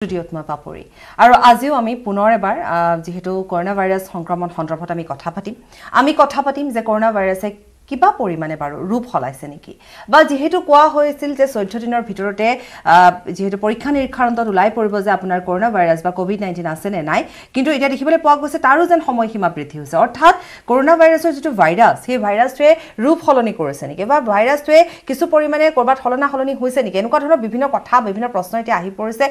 ষ্টুডিঅ'ত মই পাপৰি আৰু আজিও আমি পুনৰ এবাৰ যেহেতু কৰোনা ভাইৰাছ সংক্ৰমণ সন্দৰ্ভত আমি কথা পাতিম যে কৰোনা ভাইৰাছে কিবা পৰিমাণে বাৰু ৰূপ হলাইছে নেকি বা যেহেতু কোৱা হৈছিল যে 14 দিনৰ ভিতৰতে যেহেতু পৰীক্ষা নিৰীক্ষাৰ অন্তত ওলাই পৰিব যে আপোনাৰ কৰোনা ভাইৰাছ বা কোভিড-19 আছে নে নাই কিন্তু এটা দেখিবলৈ পোৱা গৈছে তাৰো যেন সময়সীমা বৃদ্ধি হৈছে অৰ্থাৎ কৰোনা ভাইৰাছৰ যেটো ভাইৰাছ সেই ভাইৰাছটোৱে ৰূপ হলনি কৰিছে নেকি বা ভাইৰাছটোৱে কিছু পৰিমাণে কৰবাত হলনি হৈছে নেকি এনেকুৱা ধৰণৰ বিভিন্ন কথা বিভিন্ন প্ৰশ্ন এতিয়া আহি পৰিছে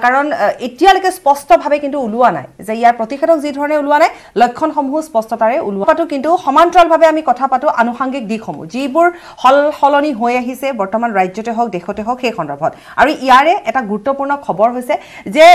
কাৰণ এতিয়ালৈকে স্পষ্টভাৱে কিন্তু ওলোৱা নাই যে ইয়াৰ প্ৰতিষেধক যি ধৰণে ওলোৱা নাই লক্ষণসমূহ স্পষ্টতাৰে ওলোৱাটো কিন্তু সমান্তৰালভাৱে আমি কথা পাতো আনুষাংগিক দিশসমূহ যিবোৰ হলনি হৈ আহিছে বৰ্তমান ৰাজ্যতে হওক দেশতে হওক সেই সন্দৰ্ভত আৰু ইয়াৰে এটা গুৰুত্বপূৰ্ণ খবৰ হৈছে যে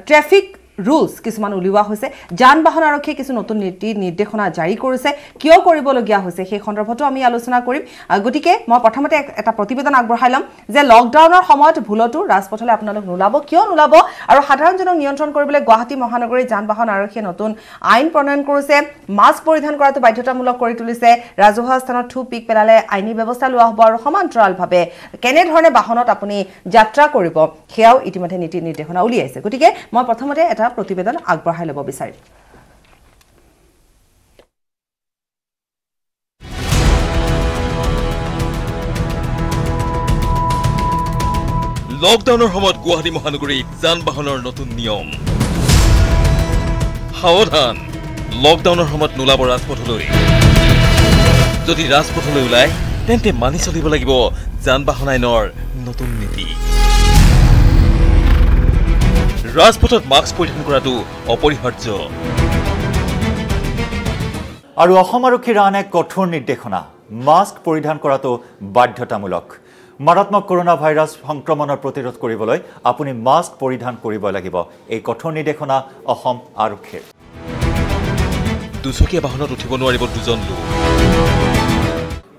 ট্ৰাফিক rules কিছুমান উলিওৱা হৈছে যান বাহন আৰক্ষী কিছু নতুন নীতি নিৰ্দেশনা জাৰি কৰিছে কিয় কৰিবলগীয়া হৈছে সেই সন্দৰ্ভতো আমি আলোচনা কৰিম গতিকে মই প্ৰথমতে এটা প্ৰতিবেদন আগবঢ়াইলাম যে লকডাউনৰ সময়ত ভুলতো ৰাজপথলৈ আপোনালোক নোলাব কিয় নোলাব আৰু সাধাৰণ জনক নিয়ন্ত্ৰণ কৰিবলৈ গুৱাহাটী মহানগৰী যান বাহন আৰক্ষীয়ে নতুন আইন প্ৰণয়ন কৰিছে মাস্ক পৰিধান কৰাটো বাধ্যতামূলক কৰি তুলিছে ৰাজহুৱা স্থানত থু পিক পেলালে আইনী ব্যৱস্থা লোৱা হ'ব আৰু সমান্তৰালভাৱে কেনে ধৰণে বাহনত আপুনি যাত্ৰা কৰিব সেয়াও ইতিমধ্যে নীতি নিৰ্দেশনা উলিয়াইছে গতিকে মই প্ৰথমতে এটা প্ৰতিবেদন আগবঢ়াই ল'ব বিচাৰিম লকডাউনৰ সময়ত গুৱাহাটী মহানগৰীত যান বাহনৰ নতুন নিয়ম সাৱধান লকডাউনৰ সময়ত নোলাব ৰাজপথলৈ যদি ৰাজপথলৈ ওলাই তেন্তে মানি চলিব লাগিব যান বাহন আইনৰ নতুন নীতি ৰাজপথত মাস্ক পৰিধান কৰাটো অপৰিহাৰ্য আৰু অসম আৰক্ষীৰ আন এক কঠোৰ নিৰ্দেশনা মাস্ক পৰিধান কৰাটো বাধ্যতামূলক মাৰাত্মক কৰোনা ভাইৰাছ সংক্ৰমণৰ প্ৰতিৰোধ কৰিবলৈ আপুনি মাস্ক পৰিধান কৰিব লাগিব এই কঠোৰ নিৰ্দেশনা অসম আৰক্ষীৰ দুচকীয়া বাহনত উঠিব নোৱাৰিব দুজন লোক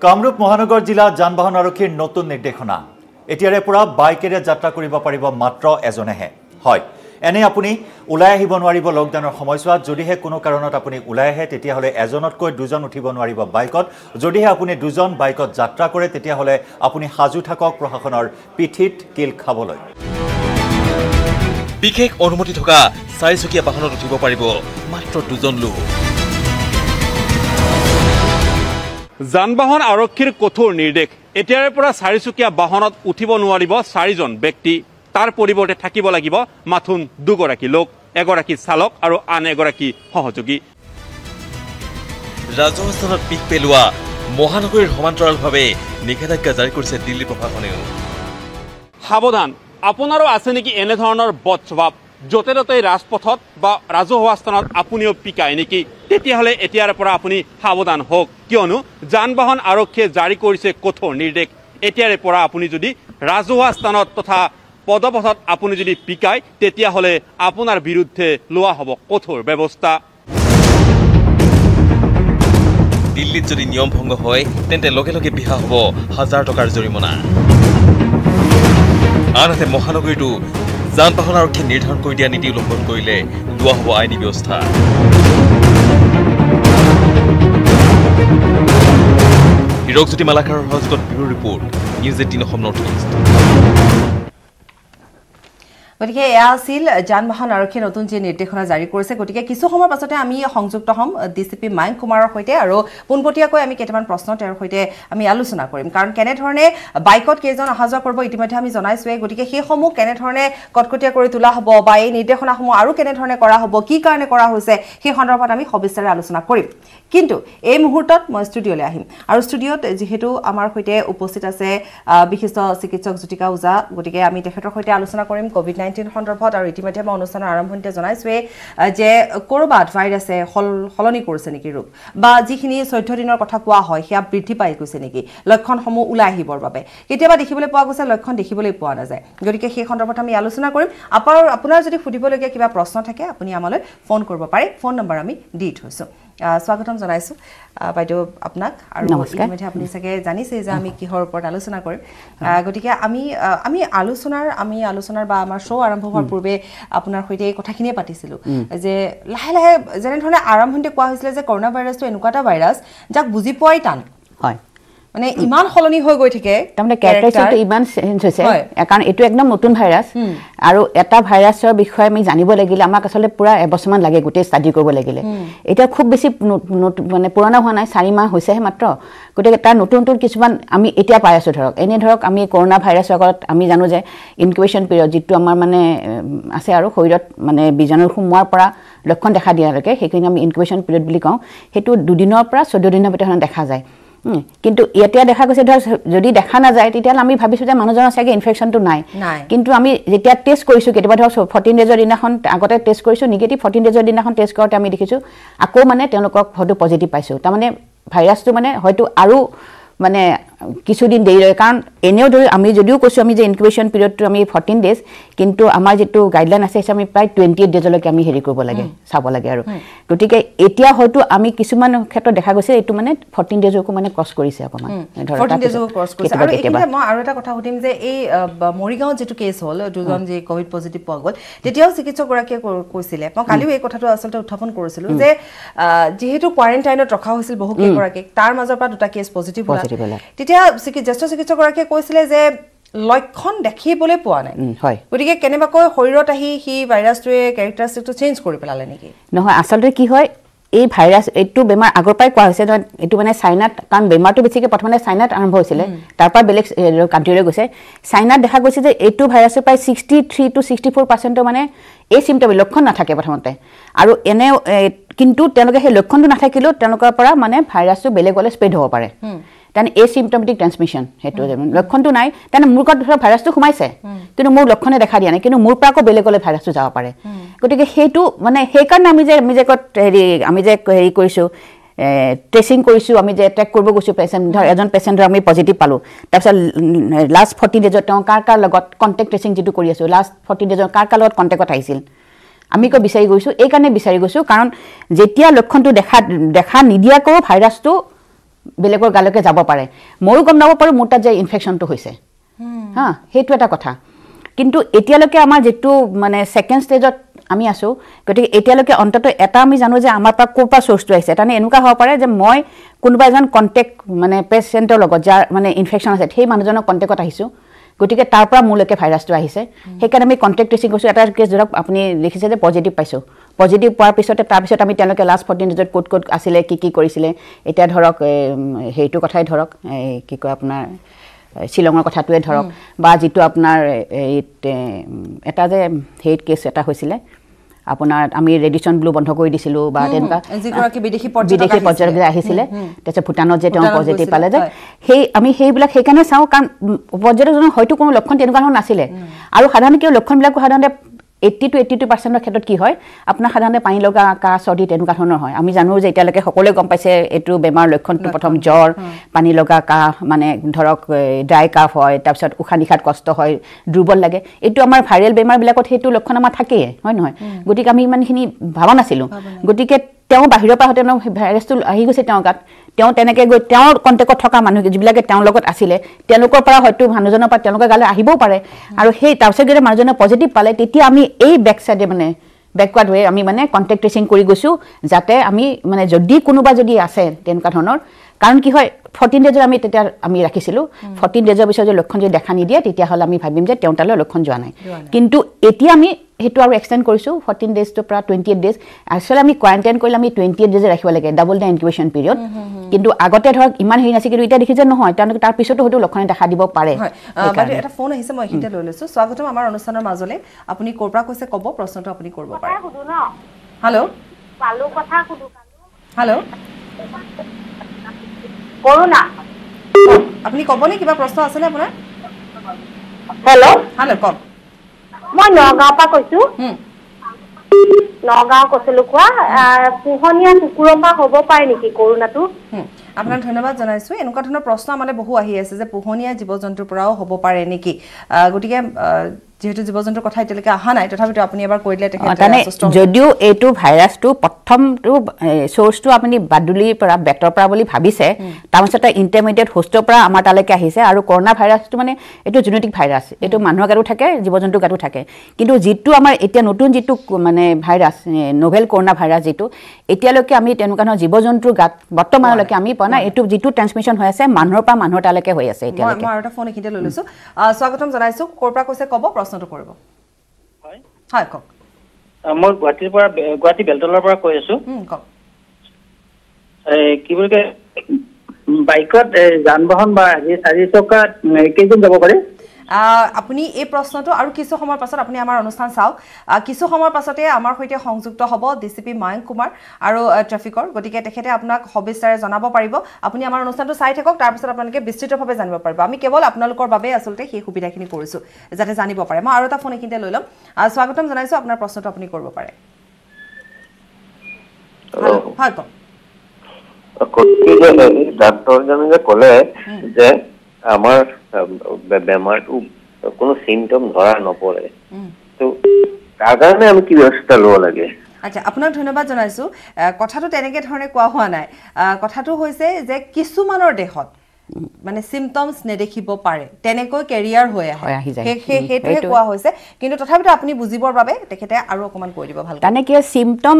কামৰূপ মহানগৰ জিলা যান বাহন আৰক্ষীৰ নতুন নিৰ্দেশনা এতিয়াৰে পৰা বাইকেৰে যাত্ৰা কৰিব পাৰিব মাত্ৰ এজনেহে হয় এনে আপুনি উলাই আহিব নোৱাৰিব লকডাউনৰ সময়ছোৱাত যদিহে কোনো কাৰণত আপুনি উলাই আহে তেতিয়া হলে এজনতকৈ দুজন উঠিব নোৱাৰিব বাইকত যদিহে আপুনি দুজন বাইকত যাত্ৰা কৰে তেতিয়া হলে আপুনি হাজু থাকক প্ৰশাসনৰ পিঠিত কিল খাবলৈ বিশেষ অনুমতি থকা চাৰিচকীয়া বাহনত উঠিব পাৰিব মাত্ৰ দুজন লোক যান বাহন আৰক্ষীৰ কঠোৰ নিৰ্দেশ এতিয়াৰে পৰা চাৰিচকীয়া বাহনত উঠিব নোৱাৰিব চাৰিজন ব্যক্তি তাৰ পৰিৱৰ্তে থাকিব লাগিব মাথোন দুগৰাকী লোক এগৰাকী চালক আৰু আন এগৰাকী সহযোগী ৰাজহুৱা স্থানত পিক পেলোৱা মহানগৰীৰ সমান্তৰালভাৱে নিষেধাজ্ঞা জাৰি কৰিছে দিল্লী প্ৰশাসনেও সাৱধান আপোনাৰো আছে নেকি এনে ধৰণৰ বদ স্বভাৱ য'তে ত'তে ৰাজপথত বা ৰাজহুৱা স্থানত আপুনিও পিকায় নেকি তেতিয়াহ'লে এতিয়াৰ পৰা আপুনি সাৱধান হওক কিয়নো যান বাহন আৰক্ষীয়ে জাৰি কৰিছে কঠোৰ নিৰ্দেশ এতিয়াৰে পৰা আপুনি যদি ৰাজহুৱা স্থানত তথা পদপথত আপুনি যদি পিকায় তেতিয়াহ'লে আপোনাৰ বিৰুদ্ধে লোৱা হ'ব কঠোৰ ব্যৱস্থা দিল্লীত যদি নিয়ম ভংগ হয় তেন্তে লগে লগে বিহা হ'ব 1000 টকাৰ জৰিমনা আনহাতে মহানগৰীতো যান বাহন আৰক্ষীয়ে নিৰ্ধাৰণ কৰি দিয়া নীতি উলংঘন কৰিলে লোৱা হ'ব আইনী ব্যৱস্থা হিৰকজ্যোতি মালাকাৰৰ সহযোগত bureau report news 18 Assam north east গতিকে এয়া আছিল যান বাহন আৰক্ষীয়ে নতুন যে নিৰ্দেশনা জাৰি কৰিছে গতিকে কিছু সময়ৰ পাছতে আমি সংযুক্ত হ'ম ডিচিপি মাইক কুমাৰৰ সৈতে আৰু পোনপটীয়াকৈ আমি কেইটামান প্ৰশ্ন তেওঁৰ সৈতে আমি আলোচনা কৰিম কাৰণ কেনেধৰণে বাইকত কেইজন অহা যোৱা কৰিব ইতিমধ্যে আমি জনাইছোৱে গতিকে সেইসমূহ কেনেধৰণে কটকটীয়া কৰি তোলা হ'ব বা এই নিৰ্দেশনাসমূহ আৰু কেনেধৰণে কৰা হ'ব কি কাৰণে কৰা হৈছে সেই সন্দৰ্ভত আমি সবিস্তাৰে আলোচনা কৰিম কিন্তু এই মুহূৰ্তত মই ষ্টুডিঅ'লৈ আহিম আৰু ষ্টুডিঅ'ত যেহেতু আমাৰ সৈতে উপস্থিত আছে বিশিষ্ট চিকিৎসক জ্যোতিকা ওজা গতিকে আমি তেখেতৰ সৈতে আলোচনা কৰিম কোভিড-19 সন্দৰ্ভত আৰু ইতিমধ্যে মই অনুষ্ঠানৰ আৰম্ভণিতে জনাইছোৱে যে কৰবাত ভাইৰাছে হলনি কৰিছে নেকি ৰূপ বা যিখিনি 14 দিনৰ কথা কোৱা হয় সেয়া বৃদ্ধি পাই গৈছে নেকি লক্ষণসমূহ ওলাই আহিবৰ বাবে কেতিয়াবা দেখিবলৈ পোৱা গৈছে লক্ষণ দেখিবলৈ পোৱা নাযায় গতিকে সেই সন্দৰ্ভত আমি আলোচনা কৰিম আপোনাৰ যদি সুধিবলগীয়া কিবা প্ৰশ্ন থাকে আপুনি আমালৈ ফোন কৰিব পাৰে ফোন নম্বৰ আমি দি থৈছো স্বাগতম জনাইছো বাইদেউ আপোনাক আৰু ইতিমধ্যে আপুনি চাগে জানিছে যে আমি কিহৰ ওপৰত আলোচনা কৰিম গতিকে আমি আলোচনাৰ বা আমাৰ শ্ব' আৰম্ভ হোৱাৰ পূৰ্বে আপোনাৰ সৈতে এই কথাখিনিয়ে পাতিছিলো যে লাহে লাহে যেনে ধৰণে আৰম্ভণিতে কোৱা হৈছিলে যে কৰোনা ভাইৰাছটো এনেকুৱা এটা ভাইৰাছ যাক বুজি পোৱাই টান হয় মানে ইমান হলনি হৈ গৈ থাকে তাৰমানে ক্যাৰেক্টাৰটো ইমান চেঞ্জ হৈছে কাৰণ এইটো একদম নতুন ভাইৰাছ আৰু এটা ভাইৰাছৰ বিষয়ে আমি জানিব লাগিলে আমাক আসলে পুৰা এবছৰমান লাগে গোটেই ষ্টাডি কৰিব লাগিলে এটা খুব বেছি মানে পুৰণা হোৱা নাই 4 মাহ হৈছেহে মাত্ৰ গতিকে তাৰ নতুন নতুন কিছুমান আমি এতিয়া পাই আছো ধৰক এনে ধৰক আমি কৰোনা ভাইৰাছৰ আগত আমি জানো যে ইনকিউবেশ্যন পিৰিয়ড যিটো আমাৰ মানে আছে আৰু শৰীৰত মানে বীজাণুৰ সোমোৱাৰ পৰা লক্ষণ দেখা দিয়ালৈকে সেইখিনি আমি ইনকিউবেশ্যন পিৰিয়ড বুলি কওঁ সেইটো 2 দিনৰ পৰা 14 দিনৰ ভিতৰত দেখা যায় কিন্তু এতিয়া দেখা গৈছে ধৰ যদি দেখা না যায় তেতিয়া আমি ভাবিছো যে মানুহজনৰ চাগে ইনফেকশনটো নাই কিন্তু আমি যেতিয়া টেষ্ট কৰিছো কেতিয়াবা ধৰ 14 ডেজৰ দিনাখন আগতে টেষ্ট কৰিছো নেগেটিভ 14 ডেজৰ দিনাখন টেষ্ট কৰোতে আমি দেখিছো আকৌ মানে তেওঁলোকক হয়তো পজিটিভ পাইছো তাৰ মানে ভাইৰাছটো মানে হয়তো আৰু মানে কিছুদিন দেৰি ৰয় কাৰণ এনেও ধৰি আমি যদিও কৈছো আমি যে ইনকিউবেশ্যন পিৰিয়ডটো আমি 14 ডেজ কিন্তু আমাৰ যেটো গাইডলাইন আছে আমি প্ৰায় 28 ডেজলৈকে আমি হেৰি কৰিব লাগে চাব লাগে আৰু গতিকে এতিয়া হয়তো আমি কিছুমান ক্ষেত্ৰত দেখা গৈছে এটো মানে 14 ডেজকো মানে ক্ৰছ কৰিছে অকমান ধৰ 14 ডেজকো ক্ৰছ কৰিছে আৰু এতিয়া মই আৰু এটা কথা সুধিম যে এই মৰিগাঁও যেটো কেছ হল দুজন যে কোভিড পজিটিভ পোৱা গল তেতিয়াও চিকিৎসক গৰাকীয়ে কৈছিলে মই কালিও এই কথাটো আসলতে উত্থাপন কৰিছিলো যে যেহেতু কোৱাৰেন্টাইনত ৰখা হৈছিল বহু কেইগৰাকী তাৰ মাজৰ পৰা দুটা কেছ পজিটিভ হ'ল তেতিয়া জ্যেষ্ঠ চিকিৎসক গৰাকীয়ে কৈছিলে যে লক্ষণ দেখিবলৈ পোৱা নাই হয় গতিকে কেনেবাকৈ শৰীৰত আহি হি ভাইৰাছটোৱে ক্যাৰেক্টাৰিষ্টিকটো চেঞ্জ কৰি পেলালে নেকি নহয় আসলতে কি হয় এই ভাইৰাছ এইটো বেমাৰ আগৰ পৰাই কোৱা হৈছে এইটো মানে চাইনাত কাৰণ বেমাৰটো বেছিকৈ প্ৰথমে চাইনাত আৰম্ভ হৈছিলে তাৰ পৰা বেলেগ কাণ্ট্ৰিলৈ গৈছে চাইনাত দেখা গৈছে যে এইটো ভাইৰাছৰ প্ৰায় 63 to 64% মানে এই চিমটম লক্ষণ নাথাকে প্ৰথমতে আৰু এনে কিন্তু তেওঁলোকে সেই লক্ষণটো নাথাকিলেও তেওঁলোকৰ পৰা মানে ভাইৰাছটো বেলেগলৈ স্প্ৰেড হ'ব পাৰে তেন এচিম্পটমেটিক ট্ৰান্সমিশন হেতু লক্ষণটো নাই তেন মুৰকত ধৰ ভাইৰাছটো সোমাইছে কিন্তু মোৰ লক্ষণে দেখা দিয়া নাই কিন্তু মোৰ পৰা আকৌ বেলেগলৈ ভাইৰাছটো যাব পাৰে গতিকে হেতু মানে সেই কাৰণ আমি যে হেৰি কৰিছো টেস্টিং কৰিছো আমি যে ট্ৰেক কৰিব গৈছো পেশেন্ট ধৰ এজন পেশেন্টৰ আমি পজিটিভ পালো তাৰপিছত লাষ্ট 14 ডেজত তেওঁ কাৰ লগত কন্টাক্ট ট্ৰেচিং যেটো কৰি আছো লাষ্ট 14 ডেজৰ কাৰ লগত কন্টাক্টত আহিছিল আমি কো বিচাৰি গৈছো এই কাৰণে বিচাৰি গৈছো কাৰণ যেতিয়া লক্ষণটো দেখা নিদিয়াকৈ ভাইৰাছটো বেলেগৰ গালকে যাব পাৰে মই গম নাব পাৰো মোৰ তাত যে ইনফেকশনটো হৈছে হা হেতু এটা কথা কিন্তু এতিয়ালৈকে আমাৰ যেটো মানে সেকেন্ড ষ্টেজত আমি আছো গতিকে এতিয়ালৈকে অন্তত এটা আমি জানো যে আমাৰ পৰা কোপা সোৰ্সটো আহিছে তানে এনেকুৱা হ'ব পাৰে যে মই কোনোবা এজন কন্টাক্ট মানে পেশেন্টৰ লগত যাৰ মানে ইনফেকশন আছে সেই মানুহজনৰ কন্টাক্টত আহিছো গতিকে তাৰ পৰা মূলকে ভাইৰাছটো আহিছে সেইকাৰণে আমি কন্টাক্ট ট্ৰেচিং কৰিছো এটা কেছ ধৰক আপুনি লিখিছে যে পজিটিভ পাইছো পজিটিভ পোৱাৰ পিছতে তাৰ পিছত আমি তেওঁলোকে লাষ্ট 14 ডেজত কোড আছিলে কি কৰিছিলে এটা ধৰক হেইটো কথাই ধৰক কি কয় আপোনাৰ শিলঙৰ কথাটোৱে ধৰক বা যেটো আপোনাৰ এটা যে হেট কেছ এটা হৈছিলে আপোনাৰ আমি ৰেডিয়েশন ব্লু বন্ধ কৰি দিছিলো বা তেনেকা যিগৰাকী বিদেশী পৰ্যটক আহিছিলে তেছে ভুটানত যে তেওঁ পজিটিভ পালে যে সেই আমি সেইবিলাক সেইকাৰণে চাও কাৰণ পৰ্যটকজনৰ হয়তো কোনো লক্ষণ তেনেকুৱা নাছিলে আৰু সাধাৰণতে কি লক্ষণবিলাক সাধাৰণতে 80 to 82% ক্ষেত্ৰত কি হয় আপোনাৰ সাধাৰণতে পানী লগা কাহ চৰ্দি তেনেকুৱা ধৰণৰ হয় আমি জানো যে এতিয়ালৈকে সকলোৱে গম পাইছে এটো বেমাৰ লক্ষণটো প্ৰথম জ্বৰ পানী লগা কাহ মানে ধৰক ড্ৰাই কাফ হয় তাৰ পিছত উশাহ নিশাত কষ্ট হয় দুৰ্বল লাগে এটো আমাৰ ভাইৰেল বেমাৰ বিলাকত হেতু লক্ষণ আমাৰ থাকে হয় নহয় গতিকে আমি ইমানখিনি ভাবা নাছিলো গতিকে তেওঁ বাহিৰৰ পৰা হতে ভাইৰাছটো আহি গৈছে তেওঁ গাত তেওঁ তেনেকে গৈ তেওঁৰ কন্টাক্টত থকা মানুহ যিবিলাকে তেওঁৰ লগত আছিলে তেওঁলোকৰ পৰা হয়তো মানুহজনৰ পৰা তেওঁলোকৰ গালে আহিবও পাৰে আৰু সেই তাৰপিছত যদি মানুহজনৰ পজিটিভ পালে তেতিয়া আমি এই বেক সাইডে মানে ব্যাকৱাৰ্ড হৈ আমি মানে কন্টাক্ট ট্ৰেচিং কৰি গৈছো যাতে আমি মানে যদি কোনোবা যদি আছে তেনেকা ধৰণৰ কাৰণ কি হয় 14 ডেজৰ আমি তেতিয়া আমি ৰাখিছিলো 14 ডেজৰ পিছত যে লক্ষণ যদি দেখা নিদিয়ে তেতিয়া হল আমি ভাবিম যে তেওঁ তালৈ লক্ষণ যোৱা নাই কিন্তু এতিয়া আমি হেতু আৰু এক্সটেন্ড কৰিছো 14 ডেজ to পৰা 28 ডেজ আসলে আমি কোৱাৰেন্টাইন কৰিলে আমি 28 ডেজ ৰাখিব লাগে ডাবল দা ইনকিউবেশ্যন পিৰিয়ড কিন্তু আগতে ধৰক ইমান হেৰি নাছিল কিন্তু এতিয়া দেখিছে নহয় তেওঁলোকে তাৰ পিছতো হয়তো লক্ষণ দেখা দিব পাৰে বাট এটা ফোন আহিছে মই হিতে লৈ লৈছো স্বাগতম আমাৰ অনুষ্ঠানৰ মাজলে আপুনি কৰপৰা কৈছে কব প্ৰশ্নটো আপুনি কৰিব পাৰে হেল্ল পালু কথা খুদু হেল্ল কৰোনা আপুনি কবনে কিবা প্ৰশ্ন আছে নে আপোনাৰ হেল্ল হেল্ল কম মই নগাঁৱৰ পৰা কৈছো নগাঁও কৈছিলো কোৱা পুহনীয়া কুকুৰৰ পৰা হ'ব পাৰে নেকি কৰোনাটো আপোনাক ধন্যবাদ জনাইছো এনেকুৱা ধৰণৰ প্ৰশ্ন আমালে বহু আহি আছে যে পুহনীয়া জীৱ-জন্তুৰ পৰাও হ'ব পাৰে নেকি গতিকে যেহেতু জীৱ-জন্তুৰ কথা এতিয়ালৈকে অহা নাই তথাপিতো আপুনি এবাৰ কৈ দিলে যদিও এইটো ভাইৰাছটো প্ৰথমটো চ'ৰ্চটো আপুনি বাদুলিৰ পৰা বেক্টৰ পৰা বুলি ভাবিছে তাৰপিছত ইণ্টাৰমিডিয়েট হোষ্টৰ পৰা আমাৰ তালৈকে আহিছে আৰু কৰোনা ভাইৰাছটো মানে এইটো জেনেটিক ভাইৰাছ এইটো মানুহৰ গাতো থাকে জীৱ-জন্তুৰ গাতো থাকে কিন্তু যিটো আমাৰ এতিয়া নতুন যিটো মানে ভাইৰাছ নোভেল কৰোনা ভাইৰাছ যিটো এতিয়ালৈকে আমি তেনেকুৱা ধৰণৰ জীৱ-জন্তুৰ গাত বৰ্তমানলৈকে আমি পোৱা নাই এইটো যিটো ট্ৰান্সমিশ্যন হৈ আছে মানুহৰ পৰা মানুহৰ তালৈকে হৈ আছে এতিয়ালৈকে মই এটা ফোন এখিতে লৈ লৈছো স্বাগতম জনাইছো ক'ৰ পৰা কৈছে ক'ব প্ৰশ্নটো কৰিব হয় হয় কওক মই গুৱাহাটী বেলতলৰ পৰা কৈ আছো কওক কি বুলি কয় বাইকত যান বাহন বা চাৰি চকা কেইজন যাব পাৰে আপুনি এই প্ৰশ্নটো আৰু কিছু সময়ৰ পাছত আপুনি আমাৰ অনুষ্ঠান চাওক কিছু সময়ৰ পাছতে আমাৰ সৈতে সংযুক্ত হ'ব ডিচিপি মায়ংক কুমাৰ আৰু ট্ৰাফিকৰ গতিকে তেখেতে আপোনাক সবিস্তাৰে জনাব পাৰিব আপুনি আমাৰ অনুষ্ঠানটো চাই থাকক তাৰপিছত আপোনালোকে বিস্তৃতভাৱে জানিব পাৰিব আমি কেৱল আপোনালোকৰ বাবে আচলতে সেই সুবিধাখিনি কৰিছোঁ যাতে জানিব পাৰে মই আৰু এটা ফোন এইখিনিতে লৈ ল'ম স্বাগতম জনাইছোঁ আপোনাৰ প্ৰশ্নটো আপুনি কৰিব পাৰে হয় কওক ডাক্তৰজনে ক'লে যে আমাৰ বেমাৰটো কোনো চিমটম ধৰা নপৰে তো তাৰ কাৰণে আমি কি ব্যৱস্থা ল'ব লাগে আচ্ছা আপোনাক ধন্যবাদ জনাইছোঁ কথাটো তেনেকৈ ধৰণে কোৱা হোৱা নাই কথাটো হৈছে যে কিছুমানৰ দেহত মানে চিমটমছ নেদেখিব পাৰে তেনেকৈ কেৰিয়াৰ হৈ আহে সেইটোহে কোৱা হৈছে কিন্তু তথাপিতো আপুনি বুজিবৰ বাবে তেখেতে আৰু অকণমান কৈ দিব ভালকৈ তাৰমানে কি চিমটম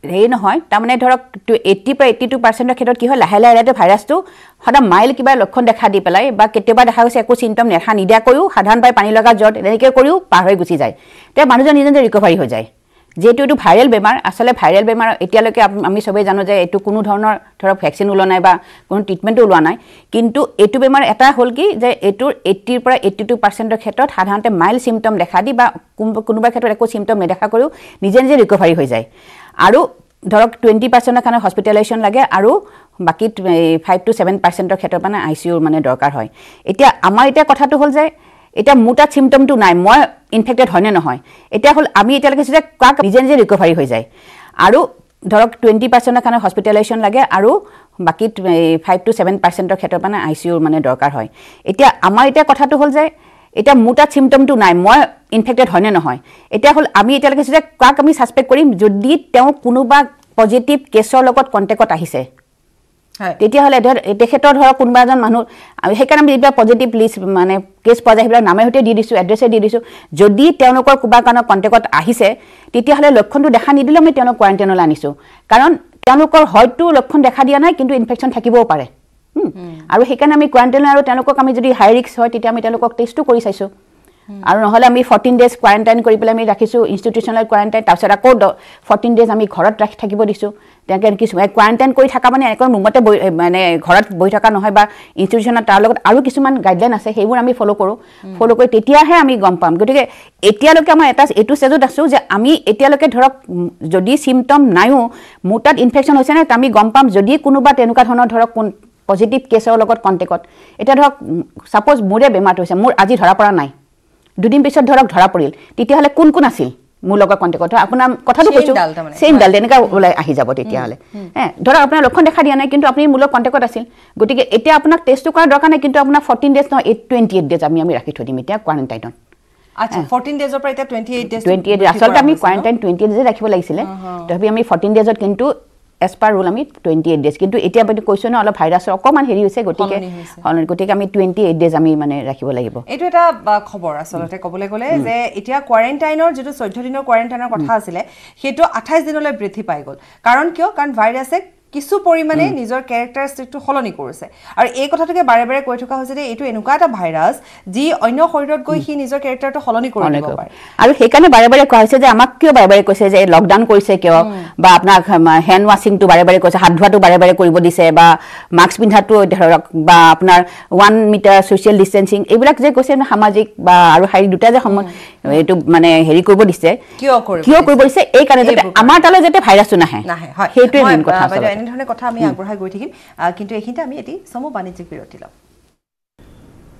হেৰি নহয় তাৰমানে ধৰক 80 পৰা 82% ক্ষেত্ৰত কি হয় লাহে লাহে ভাইৰাছটো সদায় মাইল কিবা লক্ষণ দেখা দি পেলাই বা কেতিয়াবা দেখা গৈছে একো চিমটম দেখা নিদিয়াকৈও সাধাৰণভাৱে পানী লগা জ্বৰ এনেকৈ কৰিও পাৰ হৈ গুচি যায় তেতিয়া মানুহজন নিজে নিজে ৰিকভাৰী হৈ যায় যেহেতু এইটো ভাইৰেল বেমাৰ আচলতে ভাইৰেল বেমাৰ এতিয়ালৈকে আমি সবেই জানো যে এইটো কোনো ধৰণৰ ধৰক ভেকচিন ওলোৱা নাই বা কোনো ট্ৰিটমেণ্টো ওলোৱা নাই কিন্তু এইটো বেমাৰ এটা হ'ল কি যে এইটোৰ 80 পৰা 82% ক্ষেত্ৰত সাধাৰণতে মাইল চিমটম দেখা দি বা কোনোবা ক্ষেত্ৰত একো চিমটম নেদেখা কৰিও নিজে নিজে ৰিকভাৰী হৈ যায় আৰু ধৰক 20% কাৰণে হস্পিটেলাইজেশ্যন লাগে আৰু বাকি 5 to 7% ক্ষেত্ৰত মানে আইচিইউৰ মানে দৰকাৰ হয় এতিয়া আমাৰ এতিয়া কথাটো হ'ল যে এটা মোৰ তাত চিমটমটো নাই মই ইনফেক্টেড হয় নে নহয় এতিয়া হ'ল আমি এতিয়ালৈকে যে কাক নিজে নিজে ৰিকভাৰী হৈ যায় আৰু ধৰক 20% কাৰণে হস্পিটেলাইজেশ্যন লাগে আৰু বাকি 5 to 7% ক্ষেত্ৰত মানে আইচিইউৰ মানে দৰকাৰ হয় এতিয়া আমাৰ এতিয়া কথাটো হ'ল যে এটা মোৰ তাত চিমটমটো নাই মই ইনফেক্টেড হয় নে নহয় এতিয়া হ'ল আমি এতিয়ালৈকে যে কাক আমি ছাছপেক্ট কৰিম যদি তেওঁ কোনোবা পজিটিভ কেছৰ লগত কণ্টেক্টত আহিছে তেতিয়াহ'লে তেখেতৰ ধৰক কোনোবা এজন মানুহ সেইকাৰণে আমি যিবিলাক পজিটিভ লিষ্ট মানে কেছ পোৱা যায় সেইবিলাক নামে সৈতে দি দিছোঁ এড্ৰেছে দি দিছোঁ যদি তেওঁলোকৰ কোনোবা কাৰণত কণ্টেক্টত আহিছে তেতিয়াহ'লে লক্ষণটো দেখা নিদিলেও আমি তেওঁলোক কোৱাৰেণ্টাইনলৈ আনিছোঁ কাৰণ তেওঁলোকৰ হয়তো লক্ষণ দেখা দিয়া নাই কিন্তু ইনফেকশ্যন থাকিবও পাৰে আৰু সেইকাৰণে আমি কোৱাৰেণ্টাইন আৰু তেওঁলোকক আমি যদি হাই ৰিস্ক হয় তেতিয়া আমি তেওঁলোকক টেষ্টো কৰি চাইছোঁ আৰু নহ'লে আমি 14 days কোৱাৰেণ্টাইন কৰি পেলাই আমি ৰাখিছোঁ ইনষ্টিটিউচনেল কোৱাৰেণ্টাইন তাৰপিছত আকৌ 14 days আমি ঘৰত ৰাখি থাকিব দিছোঁ তেনেকৈ কিছু কোৱাৰেণ্টাইন কৰি থকা মানে এনেকৈ ৰুমতে মানে ঘৰত বহি থকা নহয় বা ইনষ্টিটিউচনত তাৰ লগত আৰু কিছুমান গাইডলাইন আছে সেইবোৰ আমি ফ'ল' কৰি তেতিয়াহে আমি গম পাম গতিকে এতিয়ালৈকে আমাৰ এইটো ষ্টেজত আছোঁ যে আমি এতিয়ালৈকে ধৰক যদি চিমটম নাইও মোৰ তাত ইনফেকশ্যন হৈছে নাই আমি গম পাম যদি কোনোবা তেনেকুৱা ধৰণৰ ধৰক পজিটিভ কেছৰ লগত কণ্টেক্টত এতিয়া ধৰক ছাপ'জ মোৰে বেমাৰটো হৈছে মোৰ আজি ধৰা পৰা নাই দুদিন পিছত ধৰক ধৰা পৰিল তেতিয়াহ'লে কোন আছিল মোৰ লগত কণ্টেক্টত আপোনাৰ কথাটো কৈছোঁ চেইম ডাল তেনেকুৱা ওলাই আহি যাব তেতিয়াহ'লে ধৰক আপোনাৰ লক্ষণ দেখা দিয়া নাই কিন্তু আপুনি মোৰ লগত কণ্টেক্টত আছিল গতিকে এতিয়া আপোনাক টেষ্টটো কৰাৰ দৰকাৰ নাই কিন্তু আপোনাৰ 14 days নহয় 28 days আমি ৰাখি থৈ দিম এতিয়া কোৱাৰেণ্টাইনত আচ্ছা 14 days পৰা এতিয়া 28 days আচলতে আমি কোৱাৰেণ্টাইন 28 days ৰাখিব লাগিছিলে তথাপি আমি 14 days কিন্তু এজ পাৰ ৰুল আমি 28 days কিন্তু এতিয়া আপুনি কৈছোঁ ন অলপ ভাইৰাছৰ অকণমান হেৰি হৈছে গতিকে আমি 28 days আমি মানে ৰাখিব লাগিব এইটো এটা খবৰ আচলতে ক'বলৈ গ'লে যে এতিয়া কোৱাৰেণ্টাইনৰ যিটো 14 দিনৰ কোৱাৰেণ্টাইনৰ কথা আছিলে সেইটো 28 দিনলৈ বৃদ্ধি পাই গ'ল কাৰণ কিয় কাৰণ ভাইৰাছে কিছু পৰিমাণে নিজৰ কেৰেক্টাৰিষ্টিকটো সলনি কৰিছে আৰু এই কথাটোকে বাৰে বাৰে কৈ থকা হৈছে যে এইটো এনেকুৱা এটা ভাইৰাছ যি অন্য শৰীৰত গৈ সি নিজৰ কেৰেক্টাৰটো সলনি কৰি দিব পাৰে আৰু সেইকাৰণে বাৰে বাৰে কোৱা হৈছে যে আমাক কিয় বাৰে বাৰে কৈছে যে লকডাউন কৰিছে কিয় বা আপোনাক হেণ্ড ৱাশ্বিংটো বাৰে বাৰে কৈছে হাত ধোৱাটো বাৰে বাৰে কৰিব দিছে বা মাস্ক পিন্ধাটো ধৰক বা আপোনাৰ 1 মিটাৰ ছ'চিয়েল ডিষ্টেঞ্চিং এইবিলাক যে কৈছে সামাজিক বা আৰু শাৰীৰিক দুটা যে এইটো মানে হেৰি কৰিব দিছে কিয় কৰিব দিছে এই কাৰণে যাতে আমাৰ তালৈ যাতে ভাইৰাছটো নাহে সেইটোৱে মেইন কথা আচলতে এনেধৰণে কথা আমি আগবঢ়াই গৈ থাকিম কিন্তু এইখিনিতে আমি এটি চমু বাণিজ্যিক বিৰতি ল'ম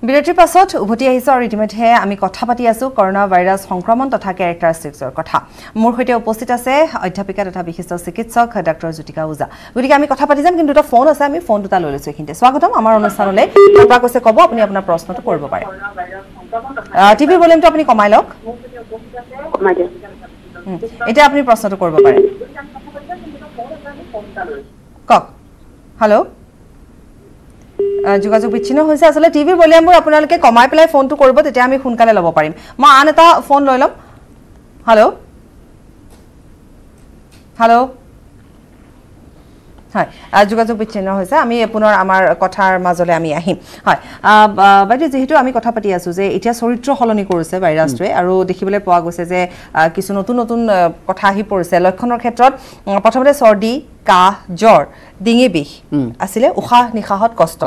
বিৰতিৰ পাছত উভতি আহিছোঁ আৰু ইতিমধ্যে আমি কথা পাতি আছোঁ কৰোনা ভাইৰাছ সংক্ৰমণ তথা কেৰেক্টাৰিষ্টিক্সৰ কথা মোৰ সৈতে উপস্থিত আছে অধ্যাপিকা তথা বিশিষ্ট চিকিৎসক ডক্টৰ জ্যোতিকা ওজা গতিকে আমি কথা পাতি যাম কিন্তু এটা ফোন আছে আমি ফোন দুটা লৈ লৈছোঁ এইখিনিতে স্বাগতম আমাৰ অনুষ্ঠানলৈ পৰা কৈছে ক'ব আপুনি আপোনাৰ প্ৰশ্নটো কৰিব পাৰে টিভি ভলিউমটো আপুনি কমাই লওক এতিয়া আপুনি প্ৰশ্নটো কৰিব পাৰে কক হেল্ল' যোগাযোগ বিচ্ছিন্ন হৈছে আসলে টিভি ভলিউমবোৰ আপোনালোকে কমাই পেলাই ফোনটো কৰিব তেতিয়া আমি সোনকালে ল'ব পাৰিম মই আন এটা ফোন লৈ ল'ম হেল্ল' হেল্ল' হয় যোগাযোগ বিচ্ছিন্ন হৈছে আমি পুনৰ আমাৰ কথাৰ মাজলৈ আমি আহিম হয় বাইদেউ যেহেতু আমি কথা পাতি আছো যে এতিয়া চৰিত্ৰ সলনি কৰিছে ভাইৰাছটোৱে আৰু দেখিবলৈ পোৱা গৈছে যে কিছু নতুন নতুন কথা আহি পৰিছে লক্ষণৰ ক্ষেত্ৰত প্ৰথমতে চৰ্দি কাহ জ্বৰ ডিঙি বিষ আছিলে উশাহ নিশাহত কষ্ট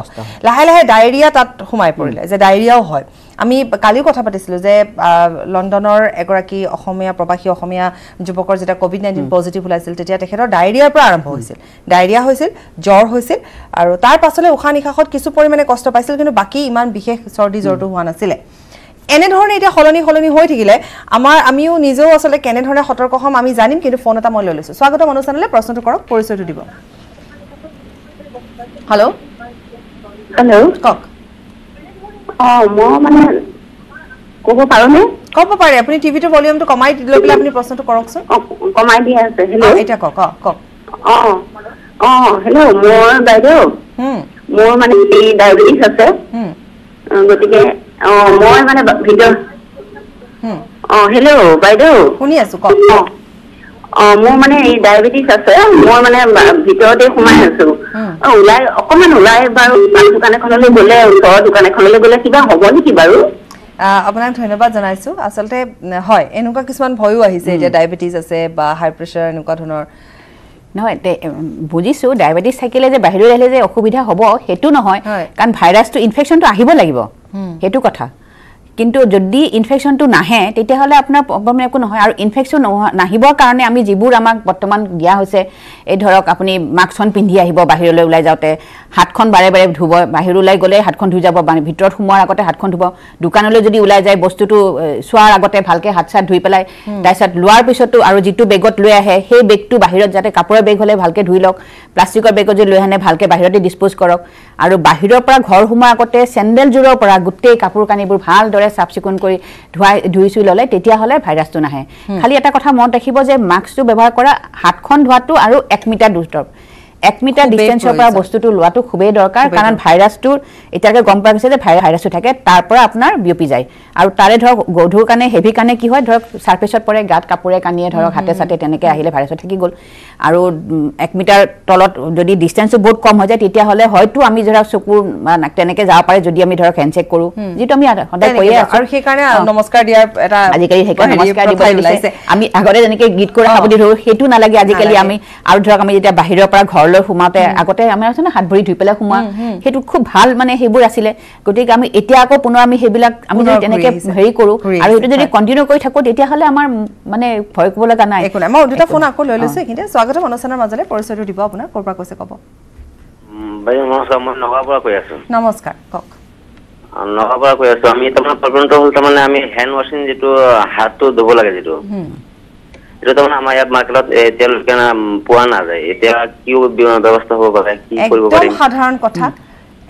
লাহে লাহে ডায়েৰিয়া তাত সোমাই পৰিলে যে ডায়েৰিয়াও হয় আমি কালিও কথা পাতিছিলো যে লণ্ডনৰ এগৰাকী অসমীয়া প্ৰবাসী অসমীয়া যুৱকৰ যেটা কোভিড-19 পজিটিভ ওলাইছিল তেতিয়া তেখেতৰ ডায়েৰিয়াৰ পৰা আৰম্ভ হৈছিল ডায়েৰিয়া হৈছিল জ্বৰ হৈছিল আৰু তাৰ পাছলৈ উশাহ নিশাহত কিছু পৰিমাণে কষ্ট পাইছিল কিন্তু বাকি ইমান বিশেষ চৰ্দি জ্বৰটো হোৱা নাছিলে এনে ধৰণে এটা হলনি হৈ থাকিলে আমিও নিজেও আসলে কেনে ধৰণে সতৰ্ক হ'ম আমি জানিম কিন্তু ফোন এটা মই লৈ লৈছো স্বাগতম অনুষ্ঠানলৈ প্ৰশ্নটো কৰক পৰিচয়টো দিব হেল্ল' কক মই মানে ক'ব পাৰোনে ক'ব পাৰে আপুনি টিভিটো ভলিউমটো কমাই লৈ পেলাই আপুনি প্ৰশ্নটো কৰকচোন কমাই দিয়া আছে হেল্ল' এটা কক হেল্ল' মোৰ বাইদেউ মোৰ মানে ডায়েবেটিছ আছে গতিকে মই মানে ভিডিঅ' হেল্ল' বাইদেউ শুনি আছো কক মোৰ মানে এই ডায়েবেটিছ আছে মই মানে ভিতৰতে সোমাই আছো অকমান ওলাই বাৰু দোকান এখনলৈ গ'লে ওচৰৰ দোকান এখনলৈ গ'লে কিবা হ'ব নেকি বাৰু আপোনাক ধন্যবাদ জনাইছো আসলতে হয় এনেকুৱা কিছুমান ভয়ো আহিছে যে ডায়েবেটিছ আছে বা হাই প্ৰেছাৰ এনেকুৱা ধৰণৰ নহয় বুজিছো ডায়েবেটিছ থাকিলে যে বাহিৰলৈ আহিলে যে অসুবিধা হ'ব সেইটো নহয় কাৰণ ভাইৰাছটো ইনফেকশ্যনটো আহিব লাগিব সেইটো কথা কিন্তু যদি ইনফেকশ্যনটো নাহে তেতিয়াহ'লে আপোনাৰ প্ৰব্লেম একো নহয় আৰু ইনফেকশ্যন নাহিবৰ কাৰণে আমি যিবোৰ আমাক বৰ্তমান দিয়া হৈছে এই ধৰক আপুনি মাস্কখন পিন্ধি আহিব বাহিৰলৈ ওলাই যাওঁতে হাতখন বাৰে বাৰে ধুব বাহিৰ ওলাই গ'লে হাতখন ধুই যাব ভিতৰত সোমোৱাৰ আগতে হাতখন ধুব দোকানলৈ যদি ওলাই যায় বস্তুটো চোৱাৰ আগতে ভালকে হাত চাত ধুই পেলাই তাৰপিছত লোৱাৰ পিছতো আৰু যিটো বেগত লৈ আহে সেই বেগটো বাহিৰত যাতে কাপোৰৰ বেগ হ'লে ভালকে ধুই লওক প্লাষ্টিকৰ বেগত যদি লৈ আনে ভালকে বাহিৰতে ডিছপ'জ কৰক আৰু বাহিৰৰ পৰা ঘৰ সোমোৱাৰ আগতে চেণ্ডেলযোৰৰ পৰা গোটেই কাপোৰ কানিবোৰ ভালদৰে চাফ চিকুণ কৰি ধুই চুই ল'লে তেতিয়াহ'লে ভাইৰাছটো নাহে খালি এটা কথা মনত ৰাখিব যে মাস্কটো ব্যৱহাৰ কৰা হাতখন ধোৱাটো আৰু 1 মিটাৰ দূৰত্ব 1 মিটাৰ ডিষ্টেন্সৰ পৰা বস্তুটো লোৱাটো খুবেই দৰকাৰ কাৰণ ভাইৰাছটোৰ এতিয়ালৈকে গম পোৱা গৈছে যে ভাইৰাছটো থাকে তাৰ পৰা আপোনাৰ বিয়পি যায় আৰু তাৰে ধৰক গধুৰ কাৰণে হেভি কাৰণে কি হয় ধৰক ছাৰ্ফেচত পৰে গাত কাপোৰে কানিয়ে ধৰক হাতে চাতে তেনেকৈ আহিলে ভাইৰাছটো থাকি গ'ল আৰু 1 মিটাৰ তলত যদি ডিষ্টেন্সটো বহুত কম হৈ যায় তেতিয়াহ'লে হয়তো আমি ধৰক চকুৰ তেনেকৈ যাব পাৰে যদি আমি ধৰক হেণ্ডশ্বেক কৰোঁ যিটো আমি সদায় কৈয়ে আছোঁ আৰু সেইকাৰণে নমস্কাৰ দিয়াৰ এটা আজিকালি সেইকাৰণে নমস্কাৰ দিব লাগিছে আমি আগতে যেনেকৈ গীত কৰি সাৱধি ধৰোঁ সেইটো নালাগে আজিকালি আমি আৰু ধৰক আমি যেতিয়া বাহিৰৰ পৰা ঘৰলৈ সোমাওঁতে আগতে আমাৰ আছে না হাত ভৰি ধুই পেলাই সোমোৱা সেইটো খুব ভাল মানে সেইবোৰ আছিলে গতিকে আমি এতিয়া আকৌ পুনৰ আমি সেইবিলাক আমি যদি তেনেকৈ হেৰি কৰোঁ আৰু সেইটো যদি কণ্টিনিউ কৰি থাকোঁ তেতিয়াহ'লে আমাৰ মানে ভয় কৰিব লগা নাই একো নাই মই দুটা ফোন আকৌ লৈ লৈছোঁ এইখিনিতে স্বাগতম অনুষ্ঠানৰ মাজলৈ পৰিচয়টো দিব আপোনাৰ ক'ৰ পৰা কৈছে ক'ব বাইদেউ নমস্কাৰ মই নগাঁৱৰ পৰা কৈ আছোঁ নমস্কাৰ কওক নগাঁৱৰ পৰা কৈ আছোঁ আমি তাৰমানে প্ৰব্লেমটো হ'ল তাৰমানে আমি হেণ্ড ৱাশ্বিং যিটো হাতটো ধুব লাগে যিটো এইটো তাৰমানে আমাৰ ইয়াত মাৰ্কেটত এতিয়ালৈকে পোৱা নাযায় এতিয়া কি ব্যৱস্থা হ'ব পাৰে কি কৰিব পাৰিম একদম সাধাৰণ কথা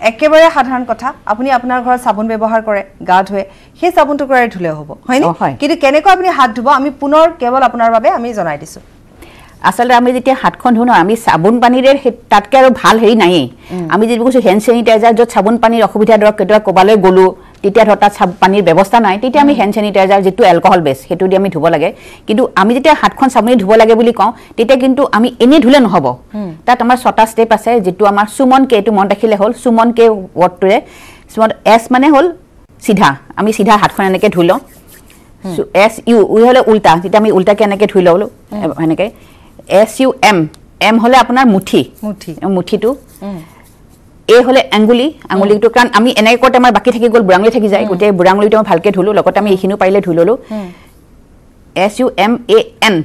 একেবাৰে সাধাৰণ কথা আপুনি আপোনাৰ ঘৰত চাবোন ব্যৱহাৰ কৰে গা ধুৱে সেই চাবোনটো কৰি ধুলে হ'ব হয়নে কিন্তু কেনেকৈ আপুনি হাত ধুব আমি পুনৰ কেৱল আপোনাৰ বাবে আমি জনাই দিছোঁ আচলতে আমি যেতিয়া হাতখন ধুওঁ আমি চাবোন পানীৰে তাতকৈ আৰু ভাল হেৰি নায়েই আমি যিটো কৈছোঁ হেণ্ড চেনিটাইজাৰ য'ত চাবোন পানীৰ অসুবিধা ধৰক কেতিয়াবা ক'ৰবালৈ গ'লোঁ তেতিয়া ধৰক তাত পানীৰ ব্যৱস্থা নাই তেতিয়া আমি হেণ্ড চেনিটাইজাৰ যিটো এলকহল বেছ সেইটো দি আমি ধুব লাগে কিন্তু আমি যেতিয়া হাতখন চাবোনেৰে ধুব লাগে বুলি কওঁ তেতিয়া কিন্তু আমি এনেই ধুলে নহ'ব তাত আমাৰ 6টা ষ্টেপ আছে যিটো আমাৰ সুমন কে এইটো মনত ৰাখিলে হ'ল সুমন কে ৱৰ্ডটোৰে এছ মানে হ'ল চিধা আমি চিধা হাতখন এনেকৈ ধুই লওঁ SU হ'লে উল্টা যেতিয়া আমি উল্টাকৈ এনেকৈ ধুই লওঁ এনেকৈ SUM এম হ'লে আপোনাৰ মুঠিটো এ হ'লে আঙুলিটো কাৰণ আমি এনেকৈ কৰোঁতে আমাৰ বাকী থাকি গ'ল বুঢ়াঙুলি থাকি যায় গোটেই বুঢ়াঙুলিটো মই ভালকৈ ধুলোঁ লগতে আমি এইখিনিও পাৰিলে ধুই ল'লোঁ SUMAN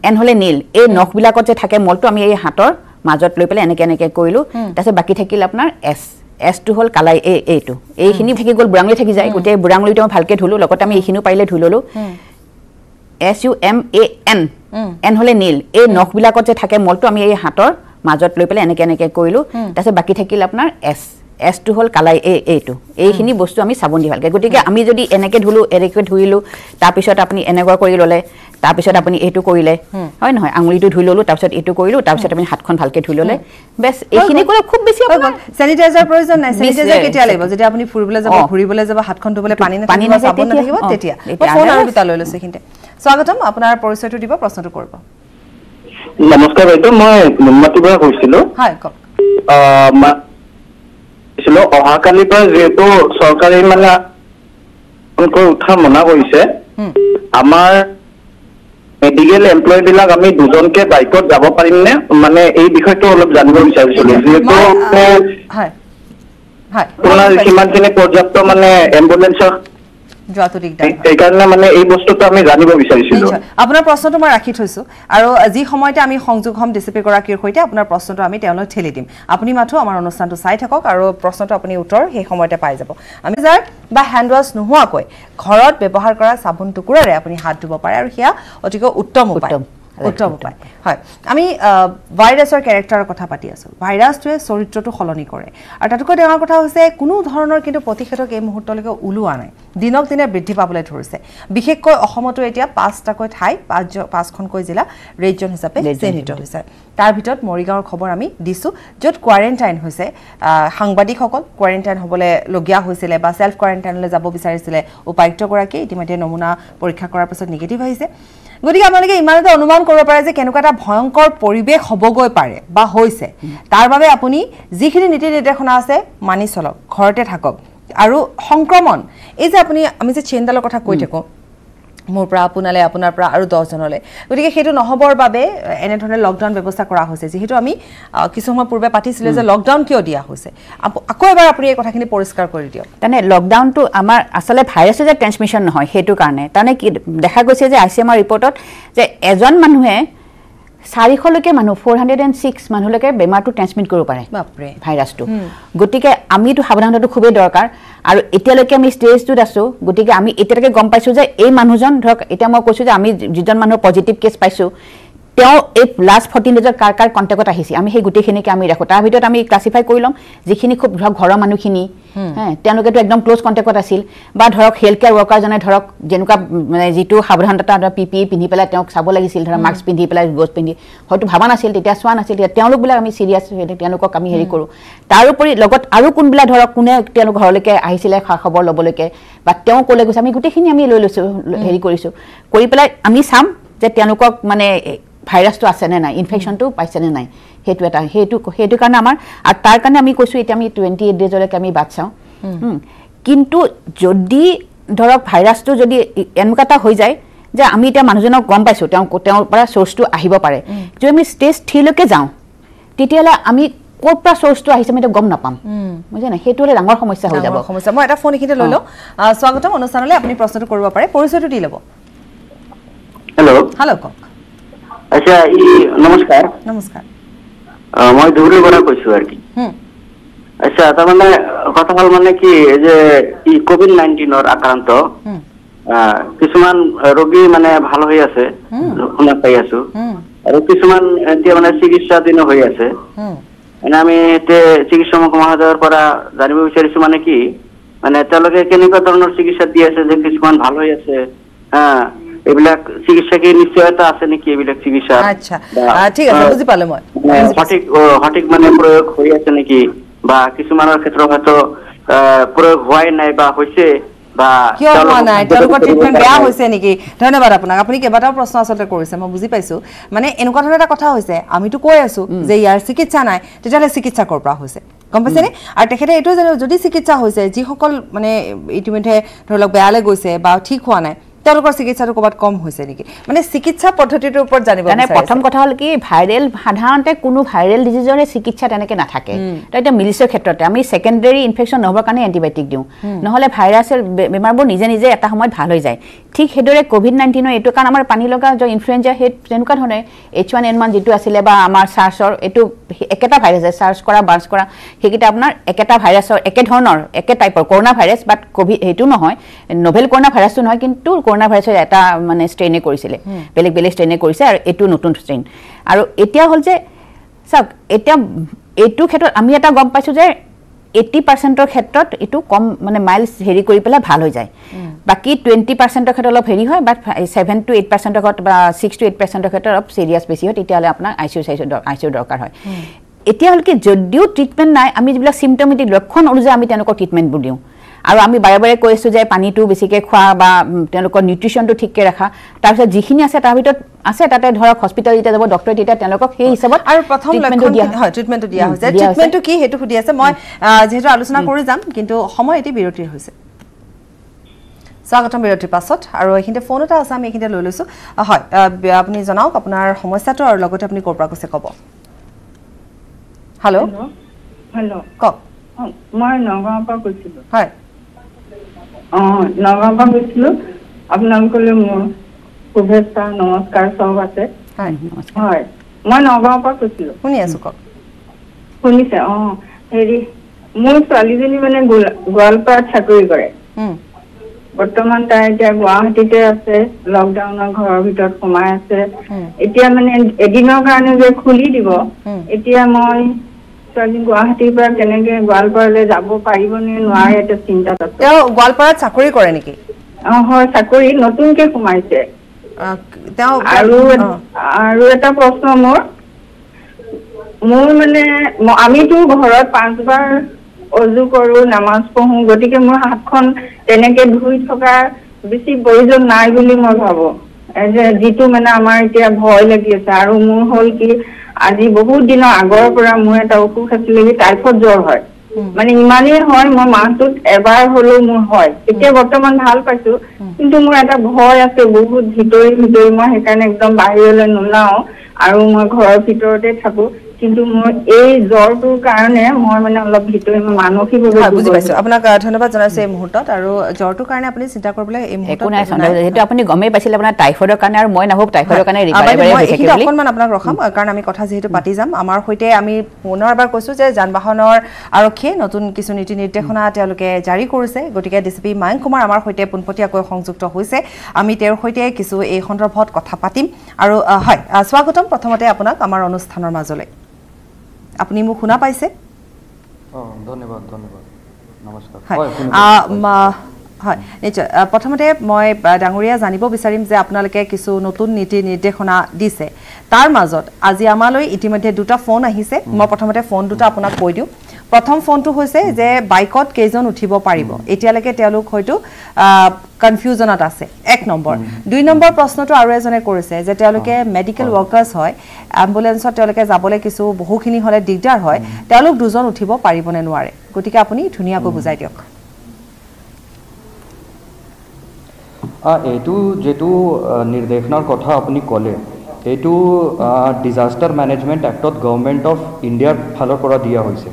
এন হ'লে নীল এই নখবিলাকত যে থাকে মলটো আমি এই হাতৰ মাজত লৈ পেলাই এনেকৈ কৰিলোঁ তাৰপিছত বাকী থাকিল আপোনাৰ এছটো হ'ল কালাই এইটো এইখিনি থাকি গ'ল বুঢ়াঙুলি থাকি যায় গোটেই বুঢ়াঙুলিটো মই ভালকৈ ধুলোঁ লগতে আমি এইখিনিও পাৰিলে ধুই ল'লোঁ SUMAN এন হ'লে নীল এই নখবিলাকত যে থাকে মলটো আমি এই হাতৰ মাজত লৈ পেলাই এনেকৈ কৰিলোঁ তাৰপিছত বাকী থাকিল আপোনাৰ এছটো হ'ল কালাই এইটো এইখিনি বস্তু আমি চাবোন দি ভালকৈ গতিকে আমি যদি এনেকৈ ধুলোঁ এনেকৈ ধুইলোঁ তাৰপিছত আপুনি এনেকুৱা কৰি ল'লে তাৰপিছত আপুনি এইটো কৰিলে হয় নহয় আঙুলিটো ধুই ল'লোঁ তাৰপিছত এইটো কৰিলোঁ তাৰপিছত আপুনি হাতখন ভালকৈ ধুই ল'লে বেছ এইখিনি কৰিলে খুব বেছি চেনিটাইজাৰ প্ৰয়োজন নাই চেনিটাইজাৰ কেতিয়া লাগিব যেতিয়া আপুনি ফুৰিবলৈ যাব ঘূৰিবলৈ যাব হাতখন ধুবলৈ পানী নাথাকিব চাবোন নাথাকিব তেতিয়া ফোন আৰু দুটা লৈ লৈছোঁ এইখিনিতে স্বাগতম আপোনাৰ পৰিচয়টো দিব প্ৰশ্নটো কৰিব নমস্কাৰ বাইদেউ মই নুনমাটিৰ পৰা কৈছিলোঁ হয় কওক অহাকালিৰ পৰা যিহেতু চৰকাৰে মানে উঠা মনা কৰিছে আমাৰ মেডিকেল এমপ্লয় বিলাক আমি দুজনকে বাইকত যাব পাৰিম নে মানে এই বিষয়টো অলপ জানিব বিচাৰিছিলো যিহেতু আপোনাৰ সিমানখিনি পৰ্যাপ্ত মানে এম্বুলেন্সৰ সেইকাৰণে মানে এই বস্তুটো আমি জানিব বিচাৰিছিলো আপোনাৰ প্ৰশ্নটো মই ৰাখি থৈছো আৰু যি সময়তে আমি সংযোগ হ'ম ডিচিপি গৰাকীৰ সৈতে আপোনাৰ প্ৰশ্নটো আমি তেওঁলোক ঠেলি দিম আপুনি মাথো আমাৰ অনুষ্ঠানটো চাই থাকক আৰু প্ৰশ্নটো আপুনি উত্তৰ সেই সময়তে পাই যাব আমি যাৰ বা হেণ্ড ৱাছ নোহোৱাকৈ ঘৰত ব্যৱহাৰ কৰা চাবোন টুকুৰাৰে আপুনি হাত ধুব পাৰে আৰু সেয়া অতিকৈ উত্তম উপায় হয় আমি ভাইৰাছৰ কেৰেক্টাৰৰ কথা পাতি আছোঁ ভাইৰাছটোৱে চৰিত্ৰটো সলনি কৰে আৰু তাতকৈ ডাঙৰ কথা হৈছে কোনো ধৰণৰ কিন্তু প্ৰতিষেধক এই মুহূৰ্তলৈকে ওলোৱা নাই দিনক দিনে বৃদ্ধি পাবলৈ ধৰিছে বিশেষকৈ অসমতো এতিয়া 5টাকৈ ঠাই 5খনকৈ জিলা ৰেড জ'ন হিচাপে চিহ্নিত হৈছে তাৰ ভিতৰত মৰিগাঁৱৰ খবৰ আমি দিছোঁ য'ত কোৱাৰেণ্টাইন হৈছে সাংবাদিকসকল কোৱাৰেণ্টাইন হ'বলৈ লগীয়া হৈছিলে বা ছেল্ফ কোৱাৰেণ্টাইনলৈ যাব বিচাৰিছিলে উপায়ুক্তগৰাকীয়ে ইতিমধ্যে নমুনা পৰীক্ষা কৰাৰ পিছত নিগেটিভ আহিছে গতিকে আপোনালোকে ইমান এটা অনুমান কৰিব পাৰে যে কেনেকুৱা এটা ভয়ংকৰ পৰিৱেশ হ'বগৈ পাৰে বা হৈছে তাৰ বাবে আপুনি যিখিনি নীতি নিৰ্দেশনা আছে মানি চলক ঘৰতে থাকক আৰু সংক্ৰমণ এই যে আমি যে চেইনডালৰ কথা কৈ থাকোঁ মোৰ পৰা আপোনালৈ আপোনাৰ পৰা আৰু 10 জনলৈ গতিকে সেইটো নহবৰ বাবে এনেধৰণে লকডাউন ব্যৱস্থা কৰা হৈছে যিহেতু আমি কিছু সময় পূৰ্বে পাতিছিলোঁ যে লকডাউন কিয় দিয়া হৈছে আকৌ এবাৰ আপুনি এই কথাখিনি পৰিষ্কাৰ কৰি দিয়ক তাৰমানে লকডাউনটো আমাৰ আচলতে ভাইৰাছৰ যে ট্ৰেন্সমিশ্যন নহয় সেইটো কাৰণে তাৰমানে কি দেখা গৈছে যে ICMR ৰিপৰ্টত যে এজন মানুহে 400লৈকে মানুহ 406 মানুহলৈকে বেমাৰটো ট্ৰেন্সমিট কৰিব পাৰে বাপৰে ভাইৰাছটো গতিকে আমিতো সাৱধানতাটো খুবেই দৰকাৰ আৰু এতিয়ালৈকে আমি ষ্টেজটোত আছোঁ গতিকে আমি এতিয়ালৈকে গম পাইছোঁ যে এই মানুহজন ধৰক এতিয়া মই কৈছোঁ যে আমি যিজন মানুহৰ পজিটিভ কেছ পাইছোঁ তেওঁ এই লাষ্ট 14 ডেজৰ কাৰ কণ্টেক্টত আহিছে আমি সেই গোটেইখিনিকে আমি ৰাখোঁ তাৰ ভিতৰত আমি ক্লাছিফাই কৰি ল'ম যিখিনি খুব ধৰক ঘৰৰ মানুহখিনি তেওঁলোকেতো একদম ক্ল'জ কণ্টেক্টত আছিল বা ধৰক হেল্থ কেয়াৰ ৱৰ্কাৰজনে ধৰক যেনেকুৱা মানে যিটো সাৱধানতা PPE পিন্ধি পেলাই তেওঁক চাব লাগিছিল ধৰক মাস্ক পিন্ধি পেলাই গ্ল'ভছ পিন্ধি হয়তো ভাবা নাছিল তেতিয়া চোৱা নাছিল তেতিয়া তেওঁলোকবিলাক আমি চিৰিয়াছ তেওঁলোকক আমি হেৰি কৰোঁ তাৰোপৰি লগত আৰু কোনবিলাক ধৰক কোনে তেওঁলোক ঘৰলৈকে আহিছিলে খা খবৰ ল'বলৈকে বা তেওঁ ক'লৈ গৈছে আমি গোটেইখিনি আমি লৈ লৈছোঁ হেৰি কৰিছোঁ কৰি পেলাই আমি চাম যে তেওঁলোকক মানে ভাইৰাছটো আছেনে নাই ইনফেকশ্যনটো পাইছেনে নাই সেইটো কাৰণে আমাৰ আৰু তাৰ কাৰণে আমি কৈছোঁ এতিয়া আমি 28 ডেজলৈকে আমি বাট চাওঁ কিন্তু যদি ধৰক ভাইৰাছটো যদি এনেকুৱা এটা হৈ যায় যে আমি এতিয়া মানুহজনক গম পাইছোঁ তেওঁৰ পৰা চ'ৰ্চটো আহিব পাৰে যদি আমি ষ্টেজ 3লৈকে যাওঁ তেতিয়াহ'লে আমি ক'ৰ পৰা চ'ৰ্চটো আহিছে আমি গম নাপাম বুজিছে নাই সেইটো হ'লে ডাঙৰ সমস্যা হৈ যাব মই এটা ফোন এইখিনিতে লৈ লওঁ স্বাগতম অনুষ্ঠানলৈ আপুনি প্ৰশ্নটো কৰিব পাৰে পৰিচয়টো দি ল'ব হেল্ল' কওক আচ্ছা নমস্কাৰ মই ধুবুৰীৰ পৰা কৈছোঁ আৰু কি আচ্ছা তাৰমানে কথা হ'ল মানে কি যে COVID-19ৰ আক্ৰান্ত কিছুমান ৰোগী মানে ভাল হৈ আছে শুনা পাই আছো আৰু কিছুমান এতিয়া মানে চিকিৎসাধীন হৈ আছে মানে আমি চিকিৎসা মহাশয়ৰ পৰা জানিব বিচাৰিছো মানে কি মানে তেওঁলোকে কেনেকুৱা ধৰণৰ চিকিৎসা দি আছে যে কিছুমান ভাল হৈ আছে এইবিলাক চিকিৎসা কি নিশ্চয়তা আছে নেকি এইবিলাক চিকিৎসা আচ্ছা ঠিক আছে বুজি পালো মই সঠিক মানে প্ৰয়োগ হৈ আছে নেকি বা কিছুমানৰ ক্ষেত্ৰত হয়তো প্ৰয়োগ হোৱাই নাই বা হৈছে বা কিয় হোৱা নাই তেওঁলোকৰ ট্ৰিটমেণ্ট বেয়া হৈছে নেকি ধন্যবাদ আপোনাক আপুনি কেইবাটাও প্ৰশ্ন আচলতে কৰিছে মই বুজি পাইছোঁ মানে এনেকুৱা ধৰণৰ এটা কথা হৈছে আমিতো কৈ আছোঁ যে ইয়াৰ চিকিৎসা নাই তেতিয়াহ'লে চিকিৎসা ক'ৰ পৰা হৈছে গম পাইছেনে আৰু তেখেতে এইটো জানো যদি চিকিৎসা হৈছে যিসকল মানে ইতিমধ্যে ধৰি লওক বেয়ালৈ গৈছে বা ঠিক হোৱা নাই তেওঁলোকৰ চিকিৎসাটো ক'ৰবাত কম হৈছে নেকি মানে চিকিৎসা পদ্ধতিটোৰ ওপৰত জানিব বিচাৰিছে প্ৰথম কথা হ'ল কি ভাইৰেল সাধাৰণতে কোনো ভাইৰেল ডিজিজৰে চিকিৎসা তেনেকৈ নাথাকে এতিয়া মিলিছৰ ক্ষেত্ৰতে আমি ছেকেণ্ডেৰী ইনফেকশ্যন নহ'বৰ কাৰণে এণ্টিবায়'টিক দিওঁ নহ'লে ভাইৰাছৰ বেমাৰবোৰ নিজে নিজে এটা সময়ত ভাল হৈ যায় ঠিক সেইদৰে COVID-19ৰ এইটো কাৰণ আমাৰ পানী লগা যে ইনফ্লুৱেঞ্জা সেই তেনেকুৱা ধৰণে H1N1 যিটো আছিলে বা আমাৰ চাৰ্চৰ এইটো একেটা ভাইৰাছ চাৰ্চ কৰা বাৰ্চ কৰা সেইকেইটা আপোনাৰ একেটা ভাইৰাছৰ একে ধৰণৰ একে টাইপৰ কৰোণা ভাইৰাছ বাট কোভিড সেইটো নহয় নভেল কৰোণা ভাইৰাছটো নহয় কিন্তু কৰোণা ভাইৰাছৰ এটা মানে ষ্ট্ৰেইনে কৰিছিলে বেলেগ ষ্ট্ৰেইনে কৰিছে আৰু এইটো নতুন ষ্ট্ৰেইন আৰু এতিয়া হ'ল যে চাওক এতিয়া এইটো ক্ষেত্ৰত আমি এটা গম পাইছোঁ যে 80% ক্ষেত্ৰত এটো কম মানে মাইলছ হেৰি কৰি পেলাই ভাল হৈ যায় বাকি 20% ক্ষেত্ৰত অলপ হেৰি হয় বাট 7 to 8% বা 6 to 8% ক্ষেত্ৰত অলপ সিৰিয়াস বেছি হয় তেতিয়ালে আপোনাৰ আইসিইউ দৰকাৰ হয় এতিয়া হলকি যদিও ট্ৰিটমেন্ট নাই আমি যিবিলাক সিম্পটমেটিক লক্ষণ অনুযায়ী আমি তেওঁলোকৰ ট্ৰিটমেন্টবোৰ দিওঁ আৰু আমি বাৰে বাৰে কৈছো যে পানীটো বেছিকে খোৱা বা তেওঁলোকৰ নিউট্ৰিশনটো ঠিককে ৰাখা তাৰপিছত যিখিনি আছে তাৰ ভিতৰত আছে তাতে ধৰক হস্পিটাল যেতিয়া যাব ডক্টৰ তেতিয়া তেওঁলোকক সেই হিচাপত আৰু প্ৰথম লক্ষণ হয় ট্ৰিটমেন্টটো দিয়া হৈছে ট্ৰিটমেন্টটো কি হেতু সুধি আছে মই যেহেতু আলোচনা কৰি যাম কিন্তু সময় এটি বিৰতিৰ হৈছে স্বাগতম বিৰতিৰ পাছত আৰু এইখিনিতে ফোন এটা আছে আমি এইখিনিতে লৈ লৈছো হয় আপুনি জনাওক আপোনাৰ সমস্যাটো আৰু লগতে আপুনি ক'ৰ পৰা কৈছে ক'ব হেল্ল' কওক মই নগাঁৱৰ পৰা কৈছিলো হয় নগাঁৱৰ পৰা কৈছিলো আপোনালোকলৈ মোৰ শুভেচ্ছা নমস্কাৰ চব আছে হয় মই নগাঁৱৰ পৰা কৈছিলো শুনি আছো কওক শুনিছে হেৰি মোৰ ছোৱালীজনী মানে গোৱালপাৰাত চাকৰি কৰে বৰ্তমান তাই এতিয়া গুৱাহাটীতে আছে লকডাউনৰ ঘৰৰ ভিতৰত সোমাই আছে এতিয়া মানে এদিনৰ কাৰণে যে খুলি দিব এতিয়া মই ছোৱালী গুৱাহাটীৰ পৰা কেনেকে গোৱালপাৰালৈ যাব পাৰিব নে নোৱাৰে এটা চিন্তাত আছে তেওঁ গোৱালপাৰাত চাকৰি কৰে নেকি হয় চাকৰি নতুনকে সোমাইছে আৰু এটা প্ৰশ্ন মোৰ মানে আমিতো ঘৰত 5 বাৰ অজু কৰো নামাজ পঢ়ো গতিকে মোৰ হাতখন তেনেকে ধুই থকা বেছি প্ৰয়োজন নাই বুলি মই ভাবো যিটো মানে আমাৰ এতিয়া ভয় লাগি আছে আৰু মোৰ হল কি আজি বহুত দিনৰ আগৰ পৰা মোৰ এটা অসুখ আছিলে টাইফয়েড জ্বৰ হয় মানে ইমানেই হয় মই মাহটোত এবাৰ হলেও মোৰ হয় এতিয়া বৰ্তমান ভাল পাইছো কিন্তু মোৰ এটা ভয় আছে বহুত ভিতৰি মই সেইকাৰণে একদম বাহিৰলৈ নোলাও আৰু মই ঘৰৰ ভিতৰতে থাকো কিন্তু মই এই জ্বৰটোৰ কাৰণে মই মানে অলপ ভিতৰি মানসিকভাৱে বুজি পাইছো আপোনাক ধন্যবাদ জনাইছো এই মুহূৰ্তত আৰু জ্বৰটোৰ কাৰণে আপুনি চিন্তা কৰিবলৈ এই মুহূৰ্তত যেটো আপুনি গমেই পাইছিল আপোনাৰ টাইফয়েডৰ কাৰণে আৰু মই নাভাব টাইফয়েডৰ কাৰণে ৰিভাইভ হৈছে বুলি অকণমান আপোনাক ৰখাম কাৰণ আমি কথা যেহেতু পাতি যাম আমাৰ সৈতে আমি পুনৰবাৰ কৈছো যে যান-বাহনৰ আৰক্ষীয়ে নতুন কিছু নীতি নিৰ্দেশনা তেওঁলোকে জাৰি কৰিছে গতিকে ডিচিপি মায়ংক কুমাৰ আমাৰ সৈতে পোনপটীয়াকৈ সংযুক্ত হৈছে আমি তেওঁৰ সৈতে কিছু এই সন্দৰ্ভত কথা পাতিম আৰু হয় স্বাগতম প্ৰথমতে আপোনাক আমাৰ অনুষ্ঠানৰ মাজলৈ আপুনি মোক শুনা পাইছে ধন্যবাদ নমস্কাৰ হয় নিশ্চয় প্ৰথমতে মই ডাঙৰীয়া জানিব বিচাৰিম যে আপোনালোকে কিছু নতুন নীতি নিৰ্দেশনা দিছে তাৰ মাজত আজি আমালৈ ইতিমধ্যে দুটা ফোন আহিছে মই প্ৰথমতে ফোন দুটা আপোনাক কৈ দিওঁ প্ৰথম ফোনটো হৈছে যে বাইকত কেইজন উঠিব পাৰিব এতিয়ালৈকে তেওঁলোক হয়তো কনফিউজনত আছে এক নম্বৰ দুই নম্বৰ প্ৰশ্নটো আৰু এজনে কৰিছে যে তেওঁলোকে মেডিকেল ওয়াৰ্কাৰ্ছ হয় এম্বুলেন্সত তেওঁলোকে যাবলৈ কিছু বহুখিনি হলে দিগদাৰ হয় তেওঁলোক দুজন উঠিব পাৰিব নে নোৱাৰে গতিকে আপুনি ধুনীয়াকৈ বুজাই দিয়ক এইটো যেটো নিৰ্দেশনাৰ কথা আপুনি ক'লে এইটো ডিজাস্টাৰ মেনেজমেণ্ট এক্টত গভৰ্নমেণ্ট অফ ইণ্ডিয়াৰ ফালৰ পৰা দিয়া হৈছে